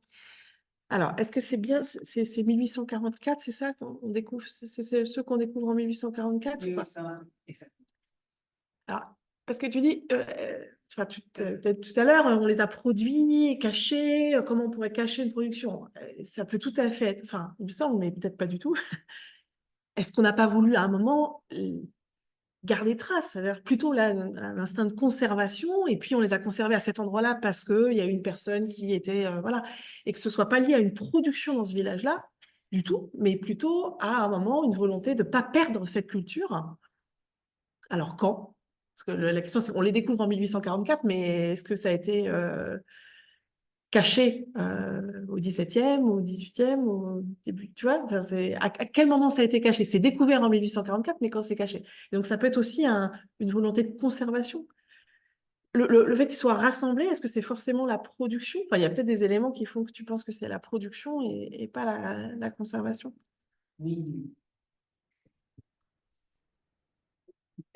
Alors, est-ce que c'est bien, c'est 1844, c'est ça qu'on découvre, c'est ceux qu'on découvre en 1844 ou pas? Alors, parce que tu dis, tout à l'heure, on les a produits, cachés, comment on pourrait cacher une production? Ça peut tout à fait être, enfin, il me semble, mais peut-être pas du tout. Est-ce qu'on n'a pas voulu à un moment garder trace, c'est-à-dire plutôt là, un instinct de conservation, et puis on les a conservés à cet endroit-là parce qu'il y a une personne qui était, voilà, et que ce ne soit pas lié à une production dans ce village-là, du tout, mais plutôt à un moment, une volonté de ne pas perdre cette culture. Alors quand? Parce que la question, c'est qu'on les découvre en 1844, mais est-ce que ça a été caché au XVIIe, au XVIIIe, au début, tu vois, enfin, à quel moment ça a été caché? C'est découvert en 1844, mais quand c'est caché. Et donc ça peut être aussi une volonté de conservation. Le fait qu'ils soient rassemblés, est-ce que c'est forcément la production? Enfin, il y a peut-être des éléments qui font que tu penses que c'est la production et pas la conservation. Oui.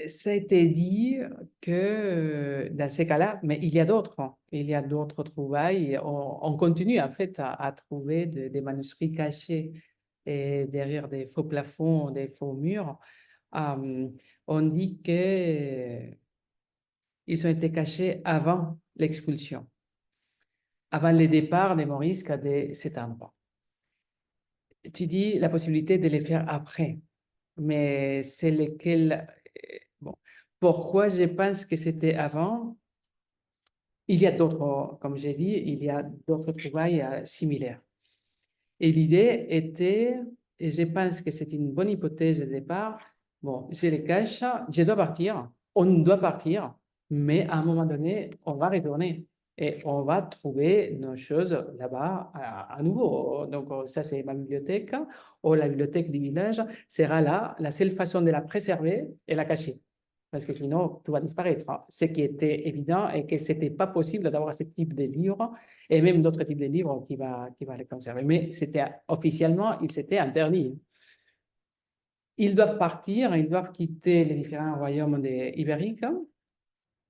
Ça a été dit que dans ces cas-là, mais il y a d'autres trouvailles. On continue en fait à trouver des manuscrits cachés et derrière des faux plafonds, des faux murs. On dit qu'ils ont été cachés avant l'expulsion, avant le départ des Morisques de cet endroit. Tu dis la possibilité de les faire après, mais c'est lesquels... Bon. Pourquoi je pense que c'était avant? Il y a d'autres, comme j'ai dit, il y a d'autres trouvailles similaires. Et l'idée était, et je pense que c'est une bonne hypothèse de départ, bon, je les cache, je dois partir, on doit partir, mais à un moment donné, on va retourner. Et on va trouver nos choses là-bas à nouveau. Donc, ça, c'est ma bibliothèque, ou la bibliothèque du village sera là. La seule façon de la préserver est la cacher. Parce que sinon, tout va disparaître. Ce qui était évident est que ce n'était pas possible d'avoir ce type de livres et même d'autres types de livres qui va les conserver. Mais officiellement, il s'était interdit. Ils doivent partir, ils doivent quitter les différents royaumes ibériques.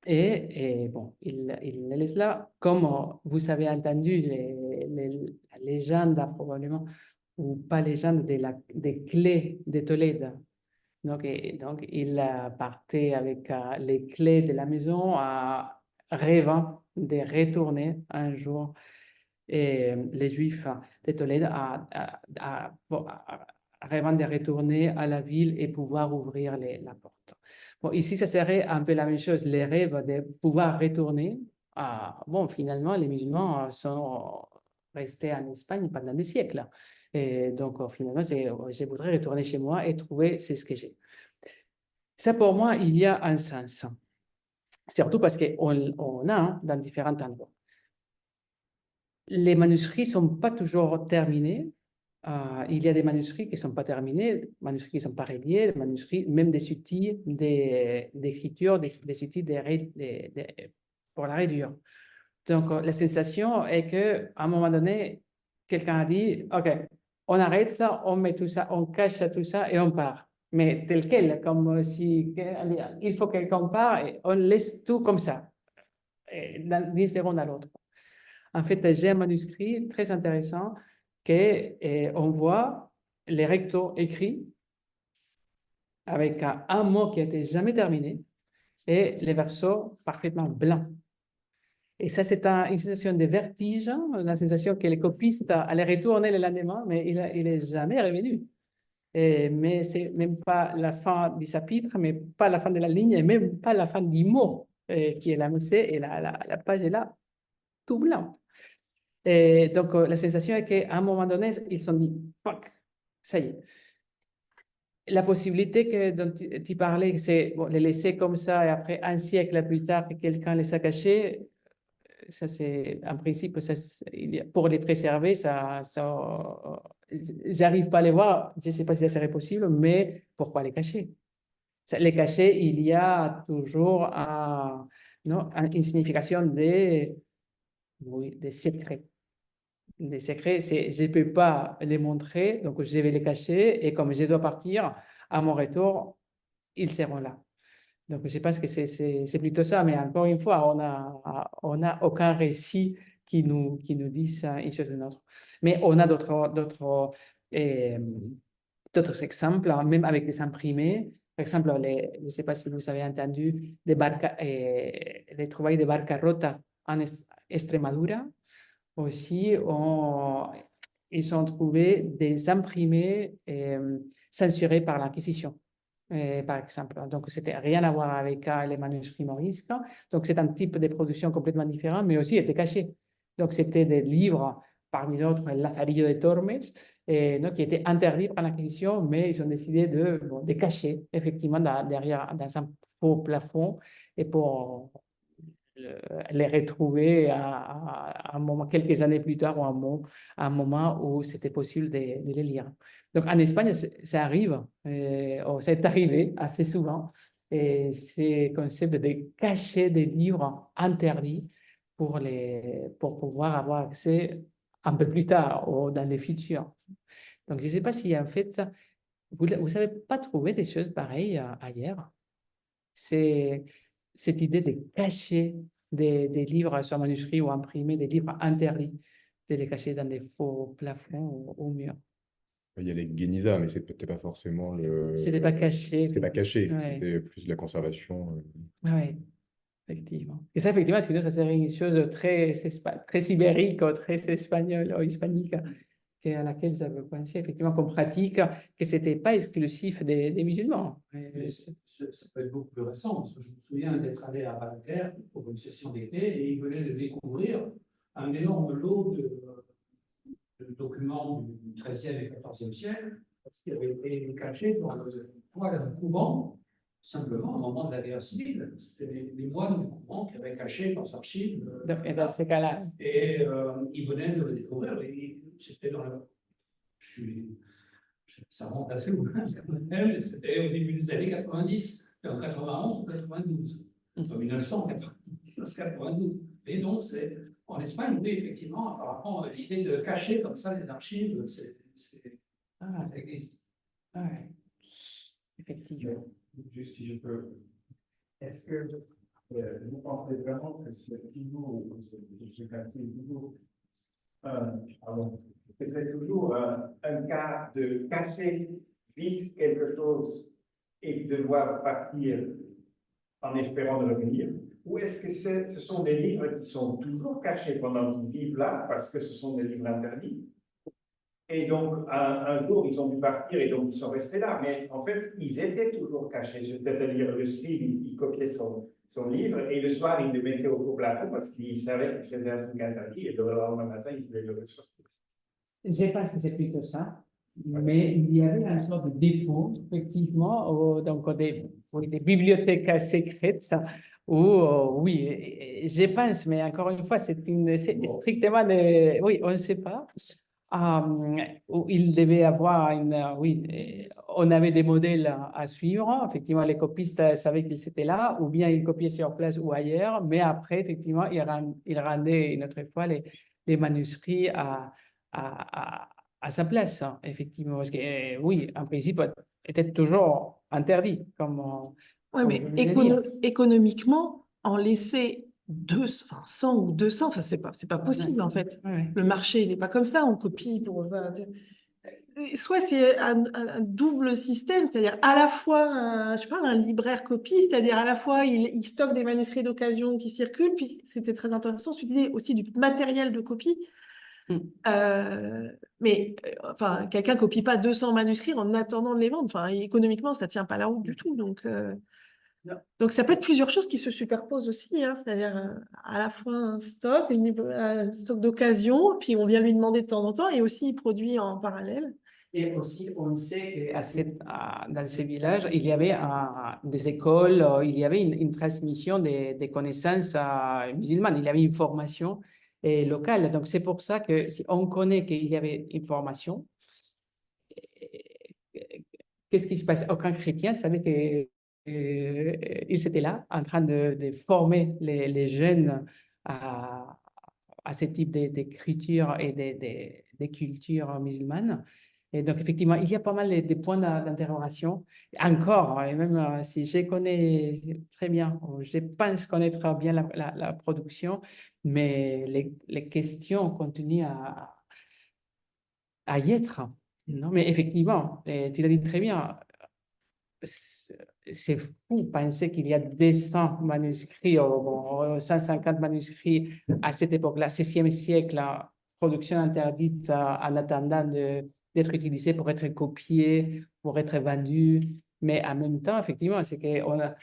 Et bon, il les laisse là. Comme vous avez entendu la légende, probablement, ou pas légende, des clés de Tolède. Donc, il partait avec les clés de la maison, rêvant de retourner un jour. Et les Juifs de Tolède rêvant de retourner à la ville et pouvoir ouvrir la porte. Bon, ici, ça serait un peu la même chose, les rêves de pouvoir retourner. Bon, finalement, les musulmans sont restés en Espagne pendant des siècles. Et donc, finalement, je voudrais retourner chez moi et trouver ce que j'ai. Ça, pour moi, il y a un sens. Surtout parce qu'on a dans différents endroits. Les manuscrits ne sont pas toujours terminés. Il y a des manuscrits qui ne sont pas terminés, manuscrits qui ne sont pas reliés, manuscrits, même des outils d'écriture, des outils pour la réduire. Donc, la sensation est qu'à un moment donné, quelqu'un a dit, OK, on arrête ça, on met tout ça, on cache tout ça et on part. Mais tel quel, comme si il faut quelqu'un part et on laisse tout comme ça, d'une seconde à l'autre. En fait, j'ai un manuscrit très intéressant qu'on voit les rectos écrits avec un mot qui n'était jamais terminé et les versos parfaitement blancs. Et ça, c'est une sensation de vertige, la sensation que les copistes allaient retourner le lendemain, mais il n'est jamais revenu. Mais ce n'est même pas la fin du chapitre, mais pas la fin de la ligne, et même pas la fin du mot qui est lancé, et la page est là, tout blanc. Et donc, la sensation est qu'à un moment donné, ils se sont dit, ça y est. La possibilité dont tu parlais, c'est les laisser comme ça et après, un siècle plus tard, que quelqu'un les a cachés, ça c'est, en principe, pour les préserver, j'arrive pas à les voir, je ne sais pas si ça serait possible, mais pourquoi les cacher? Les cacher, il y a toujours une signification des secrets. Des secrets, je ne peux pas les montrer, donc je vais les cacher, et comme je dois partir, à mon retour, ils seront là. Donc, je pense que c'est plutôt ça, mais encore une fois, on n'a aucun récit qui nous dise une chose ou une autre. Mais on a d'autres exemples, même avec des imprimés. Par exemple, je ne sais pas si vous avez entendu les trouvailles de Barcarrota en Extremadura. Aussi, ils ont trouvé des imprimés censurés par l'Inquisition, par exemple. Donc, c'était rien à voir avec les manuscrits morisques. Donc, c'est un type de production complètement différent, mais aussi était caché. Donc, c'était des livres, parmi d'autres, El Lazarillo de Tormes, donc, qui étaient interdits par l'Inquisition, mais ils ont décidé de cacher, effectivement, derrière, dans un faux plafond, et pour les retrouver à un moment, quelques années plus tard, ou à un moment où c'était possible de les lire. Donc, en Espagne, ça arrive, c'est arrivé assez souvent, et c'est concept de cacher des livres interdits pour pouvoir avoir accès un peu plus tard ou dans le futur. Donc, je ne sais pas si en fait, vous n'avez pas trouvé des choses pareilles ailleurs. C'est cette idée de cacher des livres soit manuscrits ou imprimés, des livres interdits, de les cacher dans des faux plafonds ou murs. Il y a les Guénizas, mais ce n'était pas forcément C'était pas caché. C'était pas caché, Ouais. c'était plus de la conservation. Oui, effectivement. Et ça, effectivement, sinon, ça serait une chose très ibérique, ou très espagnole ou hispanique, à laquelle j'avais pensé, effectivement, qu'on pratique, que ce n'était pas exclusif des musulmans. Mais ça peut être beaucoup plus récent, parce que je me souviens d'être allé à Balaguer pour une session d'été et ils venaient de découvrir un énorme lot de documents du XIIIe et XIVe siècle qui avaient été cachés dans le toit d'un couvent simplement au moment de la guerre civile. C'était les moines du couvent qui avaient caché leurs archives. Et dans ce cas-là, Et ils venaient de le découvrir. C'était dans la. Ça remonte assez loin, mais c'était au début des années 90, en 91 ou 92, en 1992. Et donc, en Espagne, oui, effectivement, apparemment, l'idée de cacher comme ça les archives, ça existe. ouais, effectivement. Juste si je peux, est-ce que vous pensez vraiment que c'est toujours, que c'est toujours un cas de cacher vite quelque chose et devoir partir en espérant de revenir? Ou est-ce que ce sont des livres qui sont toujours cachés pendant qu'ils vivent là parce que ce sont des livres interdits? Et donc, un jour, ils ont dû partir et donc ils sont restés là. Mais en fait, ils étaient toujours cachés. C'est-à-dire, le scribe, il copiait son livre et le soir, il le mettait au faux plafond parce qu'il savait qu'il faisait un truc interdit et le lendemain matin, il voulait le ressortir. Je pense que c'est plutôt ça. Mais il y avait une sorte de dépôt, effectivement, donc des bibliothèques secrètes où, oui, je pense, mais encore une fois, c'est strictement, oui, on ne sait pas. Où il devait avoir oui, on avait des modèles à suivre. Effectivement, les copistes savaient qu'ils étaient là, ou bien ils copiaient sur place ou ailleurs, mais après, effectivement, ils rendaient une autre fois les manuscrits à sa place, hein, effectivement. Parce que, oui, en principe, était toujours interdit, comme Ouais, mais vous venez de dire. économiquement, en laisser 100 ou 200, enfin, c'est pas possible, en fait. Ouais. Le marché, il n'est pas comme ça, on copie pour. Soit c'est un double système, c'est-à-dire à la fois, je sais pas, un libraire copie, c'est-à-dire à la fois il stocke des manuscrits d'occasion qui circulent, puis c'était très intéressant, cette idée aussi du matériel de copie. Mais enfin, quelqu'un copie pas 200 manuscrits en attendant de les vendre. Enfin, économiquement, ça tient pas la route du tout. Donc ça peut être plusieurs choses qui se superposent aussi, hein, c'est-à-dire à la fois un stock d'occasion, puis on vient lui demander de temps en temps, et aussi il produit en parallèle. Et aussi, on sait que dans ces villages, il y avait des écoles, il y avait une transmission des connaissances musulmanes, il y avait une formation locale. Donc, c'est pour ça que si on connaît qu'il y avait une formation, qu'est-ce qui se passe? Aucun chrétien savait qu'ils étaient là en train de former les jeunes à ce type d'écriture et de culture musulmane. Et donc, effectivement, il y a pas mal de points d'interrogation. Encore, et même si je connais très bien, je pense connaître bien la production, mais les questions continuent à y être. Non, mais effectivement, tu l'as dit très bien, c'est fou penser qu'il y a 200 manuscrits, ou 150 manuscrits à cette époque-là, 16e siècle, production interdite en attendant d'être utilisée pour être copiée, pour être vendue. Mais en même temps, effectivement, c'est qu'on a,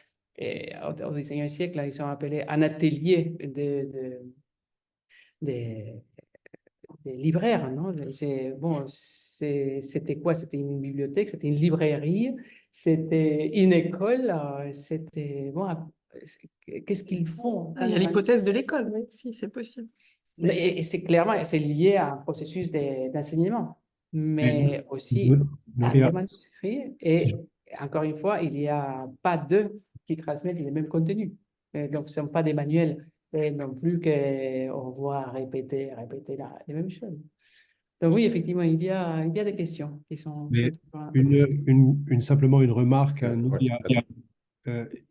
au 19e siècle, ils sont appelés un atelier des libraires, non? C'était quoi? C'était une bibliothèque, c'était une librairie, c'était une école, c'était bon. Qu'est-ce qu'ils font? Il y a l'hypothèse de l'école, oui, si, c'est possible. Et c'est clairement, c'est lié à un processus d'enseignement, mais aussi à des manuscrits. Et encore une fois, il n'y a pas deux qui transmettent les mêmes contenus. Et donc, ce ne sont pas des manuels et non plus qu'on voit répéter les mêmes choses. Donc oui, effectivement, il y a des questions qui sont... Mais simplement une remarque.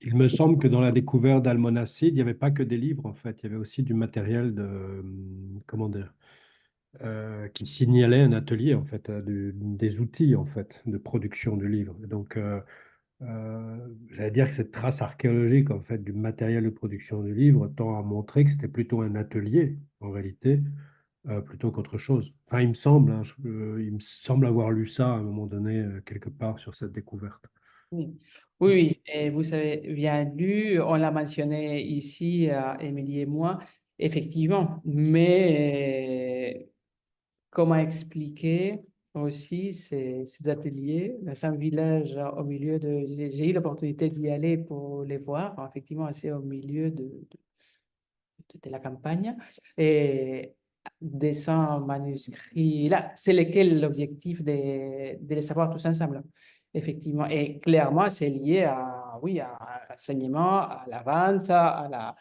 Il me semble que dans la découverte d'Almonacid, il n'y avait pas que des livres, en fait. Il y avait aussi du matériel comment dire, qui signalait un atelier, en fait, des outils, en fait, de production du livre. Donc, j'allais dire que cette trace archéologique, en fait, du matériel de production du livre tend à montrer que c'était plutôt un atelier, en réalité, plutôt qu'autre chose. Enfin, il me semble, hein, il me semble avoir lu ça à un moment donné, quelque part sur cette découverte. Oui, oui, et vous avez bien lu, on l'a mentionné ici, Émilie et moi, effectivement, mais comment expliquer aussi ces ateliers dans un village au milieu de... J'ai eu l'opportunité d'y aller pour les voir, effectivement, assez au milieu de la campagne. Et des 100 manuscrits, là, c'est lequel l'objectif de les savoir tous ensemble, effectivement. Et clairement, c'est lié à, oui, à l'enseignement, à la vente, à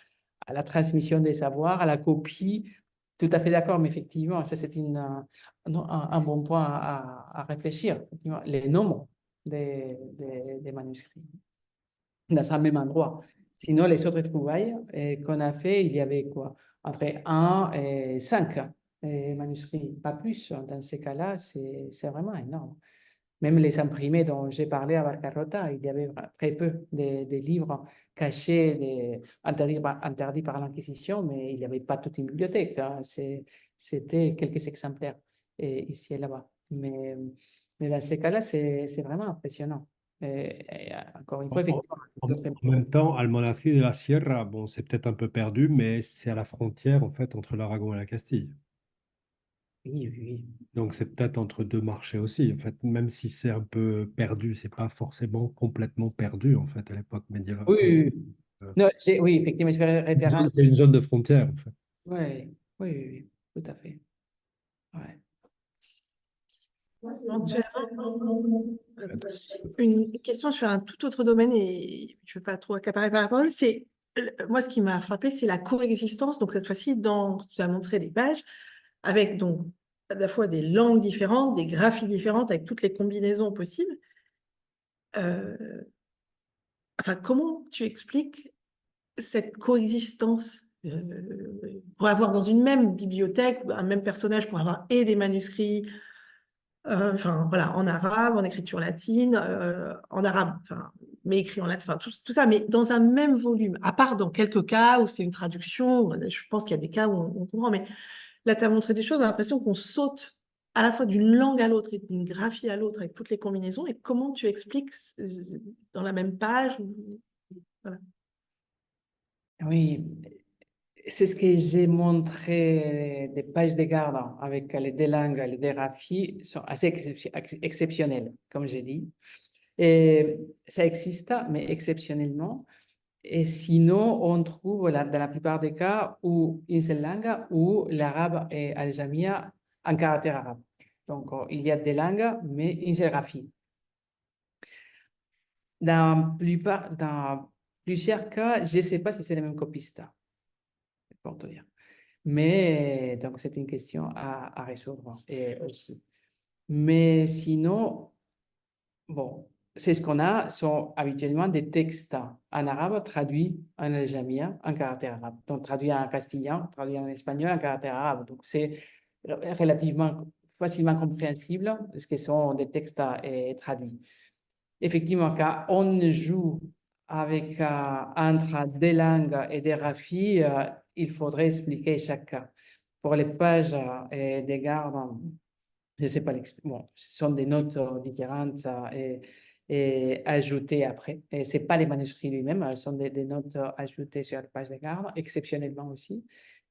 la transmission des savoirs, à la copie. Tout à fait d'accord, mais effectivement, ça, c'est un bon point à réfléchir, effectivement, les nombres des manuscrits dans un même endroit. Sinon, les autres trouvailles qu'on a fait, il y avait quoi? Entre 1 et 5 manuscrits, pas plus. Dans ces cas-là, c'est vraiment énorme. Même les imprimés dont j'ai parlé à Barcarota, il y avait très peu de livres cachés, interdits par l'Inquisition, mais il n'y avait pas toute une bibliothèque, hein. C'était quelques exemplaires ici et là-bas. Mais dans ces cas-là, c'est vraiment impressionnant. Et encore une fois, effectivement, En même temps, Almonacid de la Sierra, bon, c'est peut-être un peu perdu, mais c'est à la frontière, en fait, entre l'Aragon et la Castille. oui, oui, oui. Donc, c'est peut-être entre deux marchés aussi. En fait, même si c'est un peu perdu, c'est pas forcément complètement perdu, en fait, à l'époque médiévale. Oui, Enfin, oui, oui. Non, oui, effectivement, je fais référence. c'est une zone de frontière, en fait. Oui, oui, oui, oui, tout à fait. Ouais. Éventuellement, une question sur un tout autre domaine et je ne veux pas trop accaparer par la parole, c'est moi ce qui m'a frappé, c'est la coexistence. Donc cette fois-ci, tu as montré des pages avec donc à la fois des langues différentes, des graphies différentes, avec toutes les combinaisons possibles. Enfin, comment tu expliques cette coexistence pour avoir dans une même bibliothèque un même personnage pour avoir et des manuscrits enfin voilà, en arabe, en écriture latine, en arabe, enfin, mais écrit en latin, enfin tout ça, mais dans un même volume, à part dans quelques cas où c'est une traduction, je pense qu'il y a des cas où on comprend, mais là, tu as montré des choses, on a l'impression qu'on saute à la fois d'une langue à l'autre et d'une graphie à l'autre avec toutes les combinaisons, et comment tu expliques dans la même page voilà. Oui, c'est ce que j'ai montré des pages de garde avec les deux langues, les deux graphies sont assez exceptionnelles, comme j'ai dit. Et ça existe, mais exceptionnellement. Et sinon, on trouve dans la plupart des cas ou une seule langue ou l'arabe et al-jamia en caractère arabe. Donc, il y a des langues, mais une seule graphie. Dans plusieurs cas, je ne sais pas si c'est les mêmes copistes, pour te dire. Mais donc, c'est une question à résoudre aussi. Mais sinon, bon, c'est ce qu'on a, sont habituellement des textes en arabe traduits en al-jamia, en caractère arabe. Donc, traduits en castillan, traduits en espagnol, en caractère arabe. Donc, c'est relativement facilement compréhensible, ce que sont des textes traduits. Effectivement, quand on joue avec entre des langues et des graphies, il faudrait expliquer chaque cas. Pour les pages des gardes, je ne sais pas, bon, ce sont des notes différentes et ajoutées après. Et ce n'est pas les manuscrits lui-même, ce sont des notes ajoutées sur la page des gardes, exceptionnellement aussi.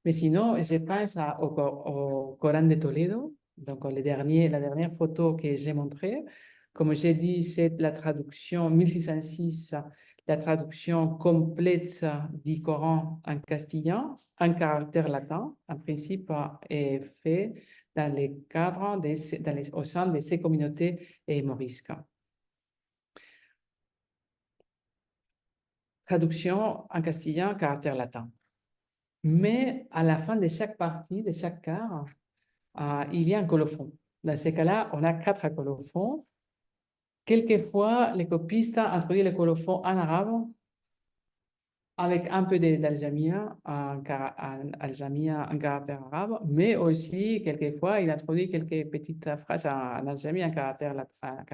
Mais sinon, je pense au Coran de Toledo, donc la dernière photo que j'ai montrée. Comme j'ai dit, c'est la traduction 1606, la traduction complète du Coran en castillan, en caractère latin, en principe, est fait dans les cadres au sein de ces communautés morisques. Traduction en castillan, caractère latin. Mais à la fin de chaque partie, de chaque quart, il y a un colophon. Dans ces cas-là, on a 4 colophons. Quelquefois, les copistes introduisent le colophon en arabe avec un peu d'algamia en caractère arabe, mais aussi, quelquefois, il introduit quelques petites phrases en algamia en caractère latin.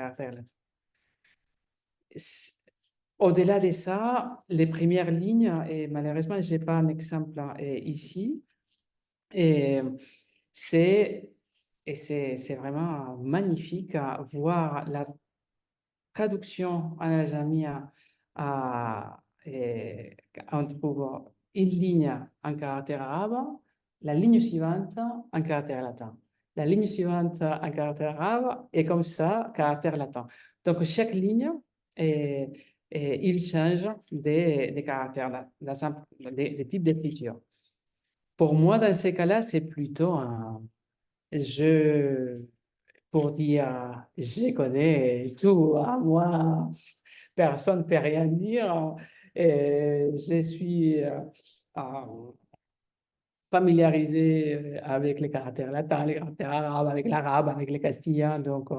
Au-delà de ça, les premières lignes, et malheureusement, je n'ai pas un exemple ici, et c'est vraiment magnifique à voir la traduction en algamia. On trouve une ligne en caractère arabe, la ligne suivante en caractère latin. la ligne suivante en caractère arabe et comme ça, caractère latin. Donc, chaque ligne, il change des caractères, des types d'écriture. Pour moi, dans ces cas-là, c'est plutôt un jeu pour dire je connais tout, moi, personne ne peut rien dire. Je suis familiarisé avec les caractères latins, les caractères arabes, avec l'arabe, avec les castillans. Donc,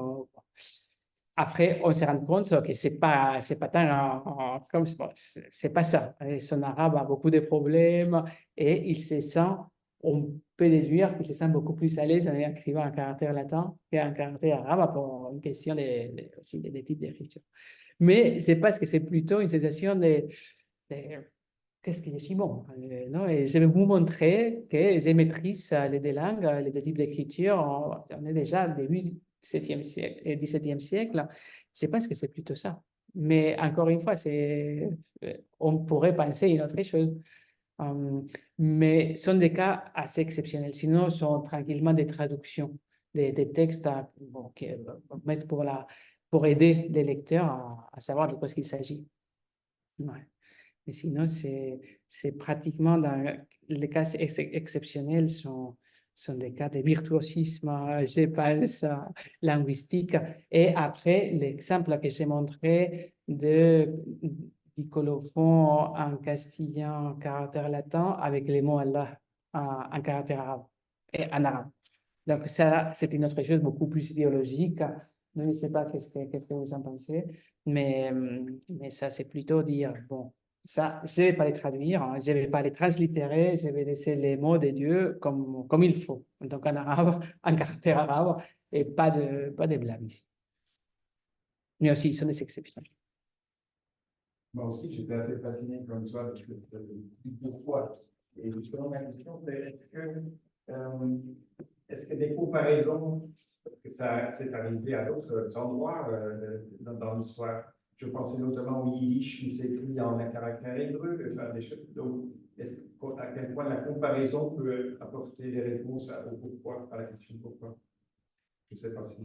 après, on se rend compte que c'est pas tant comme c'est pas ça. Et son arabe a beaucoup de problèmes et il se sent, on peut déduire qu'il se sent beaucoup plus à l'aise en écrivant un caractère latin qu'un caractère arabe pour une question aussi des types d'écriture. Mais je pense que c'est plutôt une sensation de qu'est-ce que je suis bon? Non? Et je vais vous montrer que je maîtrise les deux langues, les deux types d'écriture. On est déjà au début 16e siècle et 17e siècle. Je pense que c'est plutôt ça. Mais encore une fois, on pourrait penser une autre chose. Mais ce sont des cas assez exceptionnels. Sinon, ce sont tranquillement des traductions des textes bon, qui mettent pour aider les lecteurs à savoir de quoi il s'agit. Ouais. Mais sinon, c'est pratiquement dans les cas exceptionnels sont des cas de virtuosisme, je pense, linguistique. Et après, l'exemple que j'ai montré du colophon en castillan, caractère latin, avec les mots Allah en caractère arabe et en arabe. Donc, ça, c'est une autre chose beaucoup plus idéologique. Je ne sais pas qu'est-ce que vous en pensez, mais ça, c'est plutôt dire, bon, ça, je ne vais pas les traduire, hein, je ne vais pas les translittérer, je vais laisser les mots de Dieu comme il faut. Donc, en arabe, en caractère arabe, et pas de blâme ici. Mais aussi, ce sont des exceptions. Moi aussi, j'étais assez fasciné comme toi pourquoi. Et justement, ma question, c'est est-ce que des comparaisons, parce que ça s'est arrivé à d'autres endroits dans l'histoire, je pensais notamment au yiddish qui s'écrit en un caractère hébreu, enfin, des choses. Donc, à quel point la comparaison peut apporter des réponses au pourquoi, à la question pourquoi? Je ne sais pas si.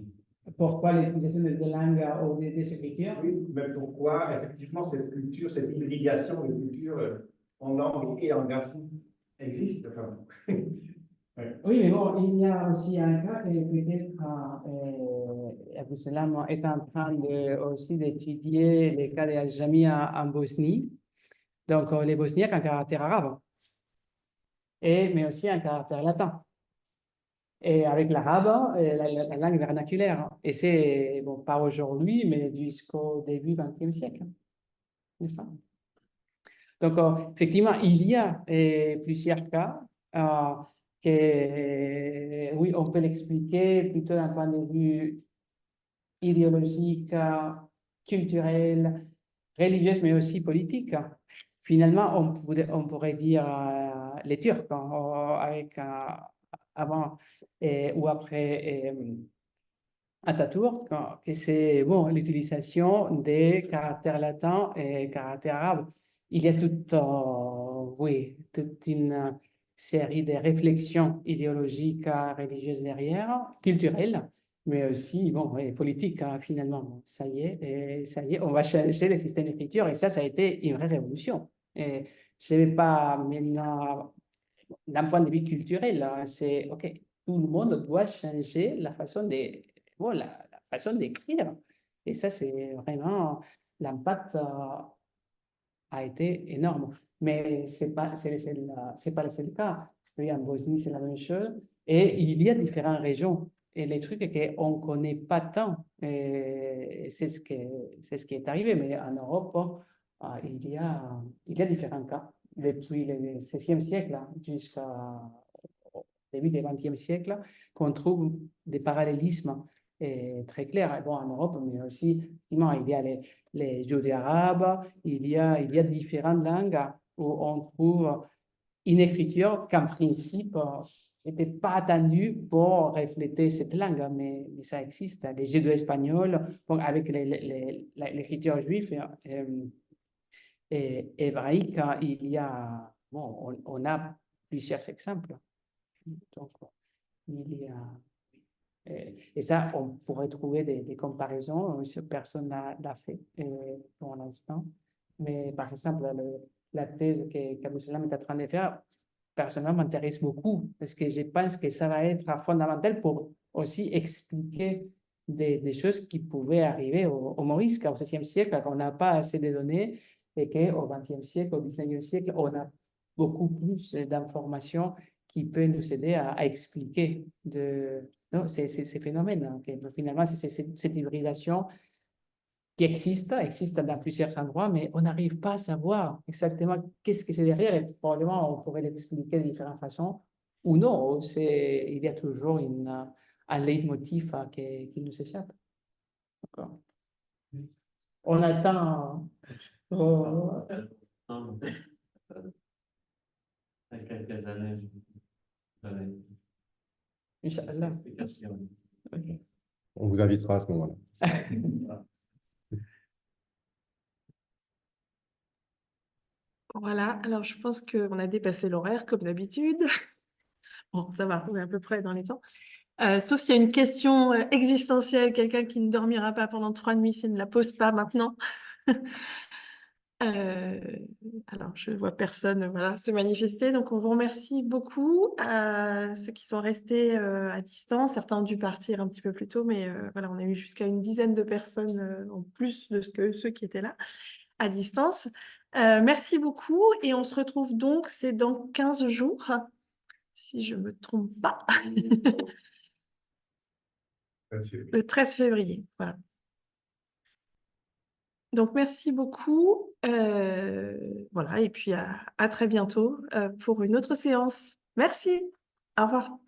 Pourquoi l'utilisation de langues ou des écritures? Oui, mais pourquoi effectivement cette culture, cette hybridation de culture en langue et en graphie existe? Enfin, ouais. Oui, mais bon, il y a aussi un cas que peut-être Abdeslam est en train aussi d'étudier les cas des Al-Jami en Bosnie. Donc, les Bosniaques en caractère arabe, mais aussi en caractère latin. Et avec l'arabe, la langue vernaculaire. Et c'est, bon, pas aujourd'hui, mais jusqu'au début 20e siècle, n'est-ce pas? Donc, effectivement, il y a plusieurs cas que, oui, on peut l'expliquer plutôt d'un point de vue idéologique, culturel, religieux, mais aussi politique. Finalement, on pourrait dire les Turcs, avec, avant ou après Atatürk, que c'est bon, l'utilisation des caractères latins et caractères arabes. Il y a toute une série de réflexions idéologiques, religieuses derrière, culturelles, mais aussi bon, politiques, finalement. Ça y est, on va changer le système d'écriture et ça a été une vraie révolution. Et je ne vais pas maintenant, d'un point de vue culturel, c'est OK, tout le monde doit changer la façon la façon d'écrire. Et ça, c'est vraiment, l'impact a été énorme. Mais c'est pas le seul cas. Oui, en Bosnie, c'est la même chose. Et il y a différentes régions. Et les trucs qu'on ne connaît pas tant, c'est ce qui est arrivé. Mais en Europe, il y a différents cas. Depuis le 16e siècle jusqu'au début du 20e siècle, qu'on trouve des parallélismes très clairs. Bon, en Europe, mais aussi, effectivement, il y a les judéo-arabes, il y a différentes langues où on trouve une écriture qu'en principe n'était pas attendue pour refléter cette langue, mais ça existe. Les judéo-espagnols, bon, avec l'écriture juive et hébraïque, il y a, bon, on a plusieurs exemples. Donc, il y a Et ça, on pourrait trouver des comparaisons, personne n'a fait pour l'instant. Mais par exemple, la thèse qu'Abdeslam est en train de faire, personnellement, m'intéresse beaucoup parce que je pense que ça va être fondamental pour aussi expliquer des choses qui pouvaient arriver au Maurice, au XVIe siècle, qu'on n'a pas assez de données et qu'au XXe siècle, au XIXe siècle, on a beaucoup plus d'informations qui peuvent nous aider à expliquer ces phénomènes. Hein, que finalement, c'est cette hybridation qui existe dans plusieurs endroits, mais on n'arrive pas à savoir exactement qu'est-ce que c'est derrière. Et probablement, on pourrait l'expliquer de différentes façons ou non. Il y a toujours un leitmotiv qui nous échappe. On attend. Dans quelques années, je donner Inch'Allah. explication. Ok. On vous invitera à ce moment-là. Voilà, alors je pense qu'on a dépassé l'horaire comme d'habitude. Bon, ça va, on est à peu près dans les temps. Sauf s'il y a une question existentielle, quelqu'un qui ne dormira pas pendant 3 nuits s'il ne la pose pas maintenant. Alors, je vois personne voilà, se manifester, donc on vous remercie beaucoup à ceux qui sont restés à distance. Certains ont dû partir un petit peu plus tôt, mais voilà, on a eu jusqu'à une dizaine de personnes en plus de ceux qui étaient là à distance. Merci beaucoup et on se retrouve donc, c'est dans 15 jours, si je ne me trompe pas, le 13 février. Voilà. Donc, merci beaucoup. Voilà, et puis à très bientôt pour une autre séance. Merci. Au revoir.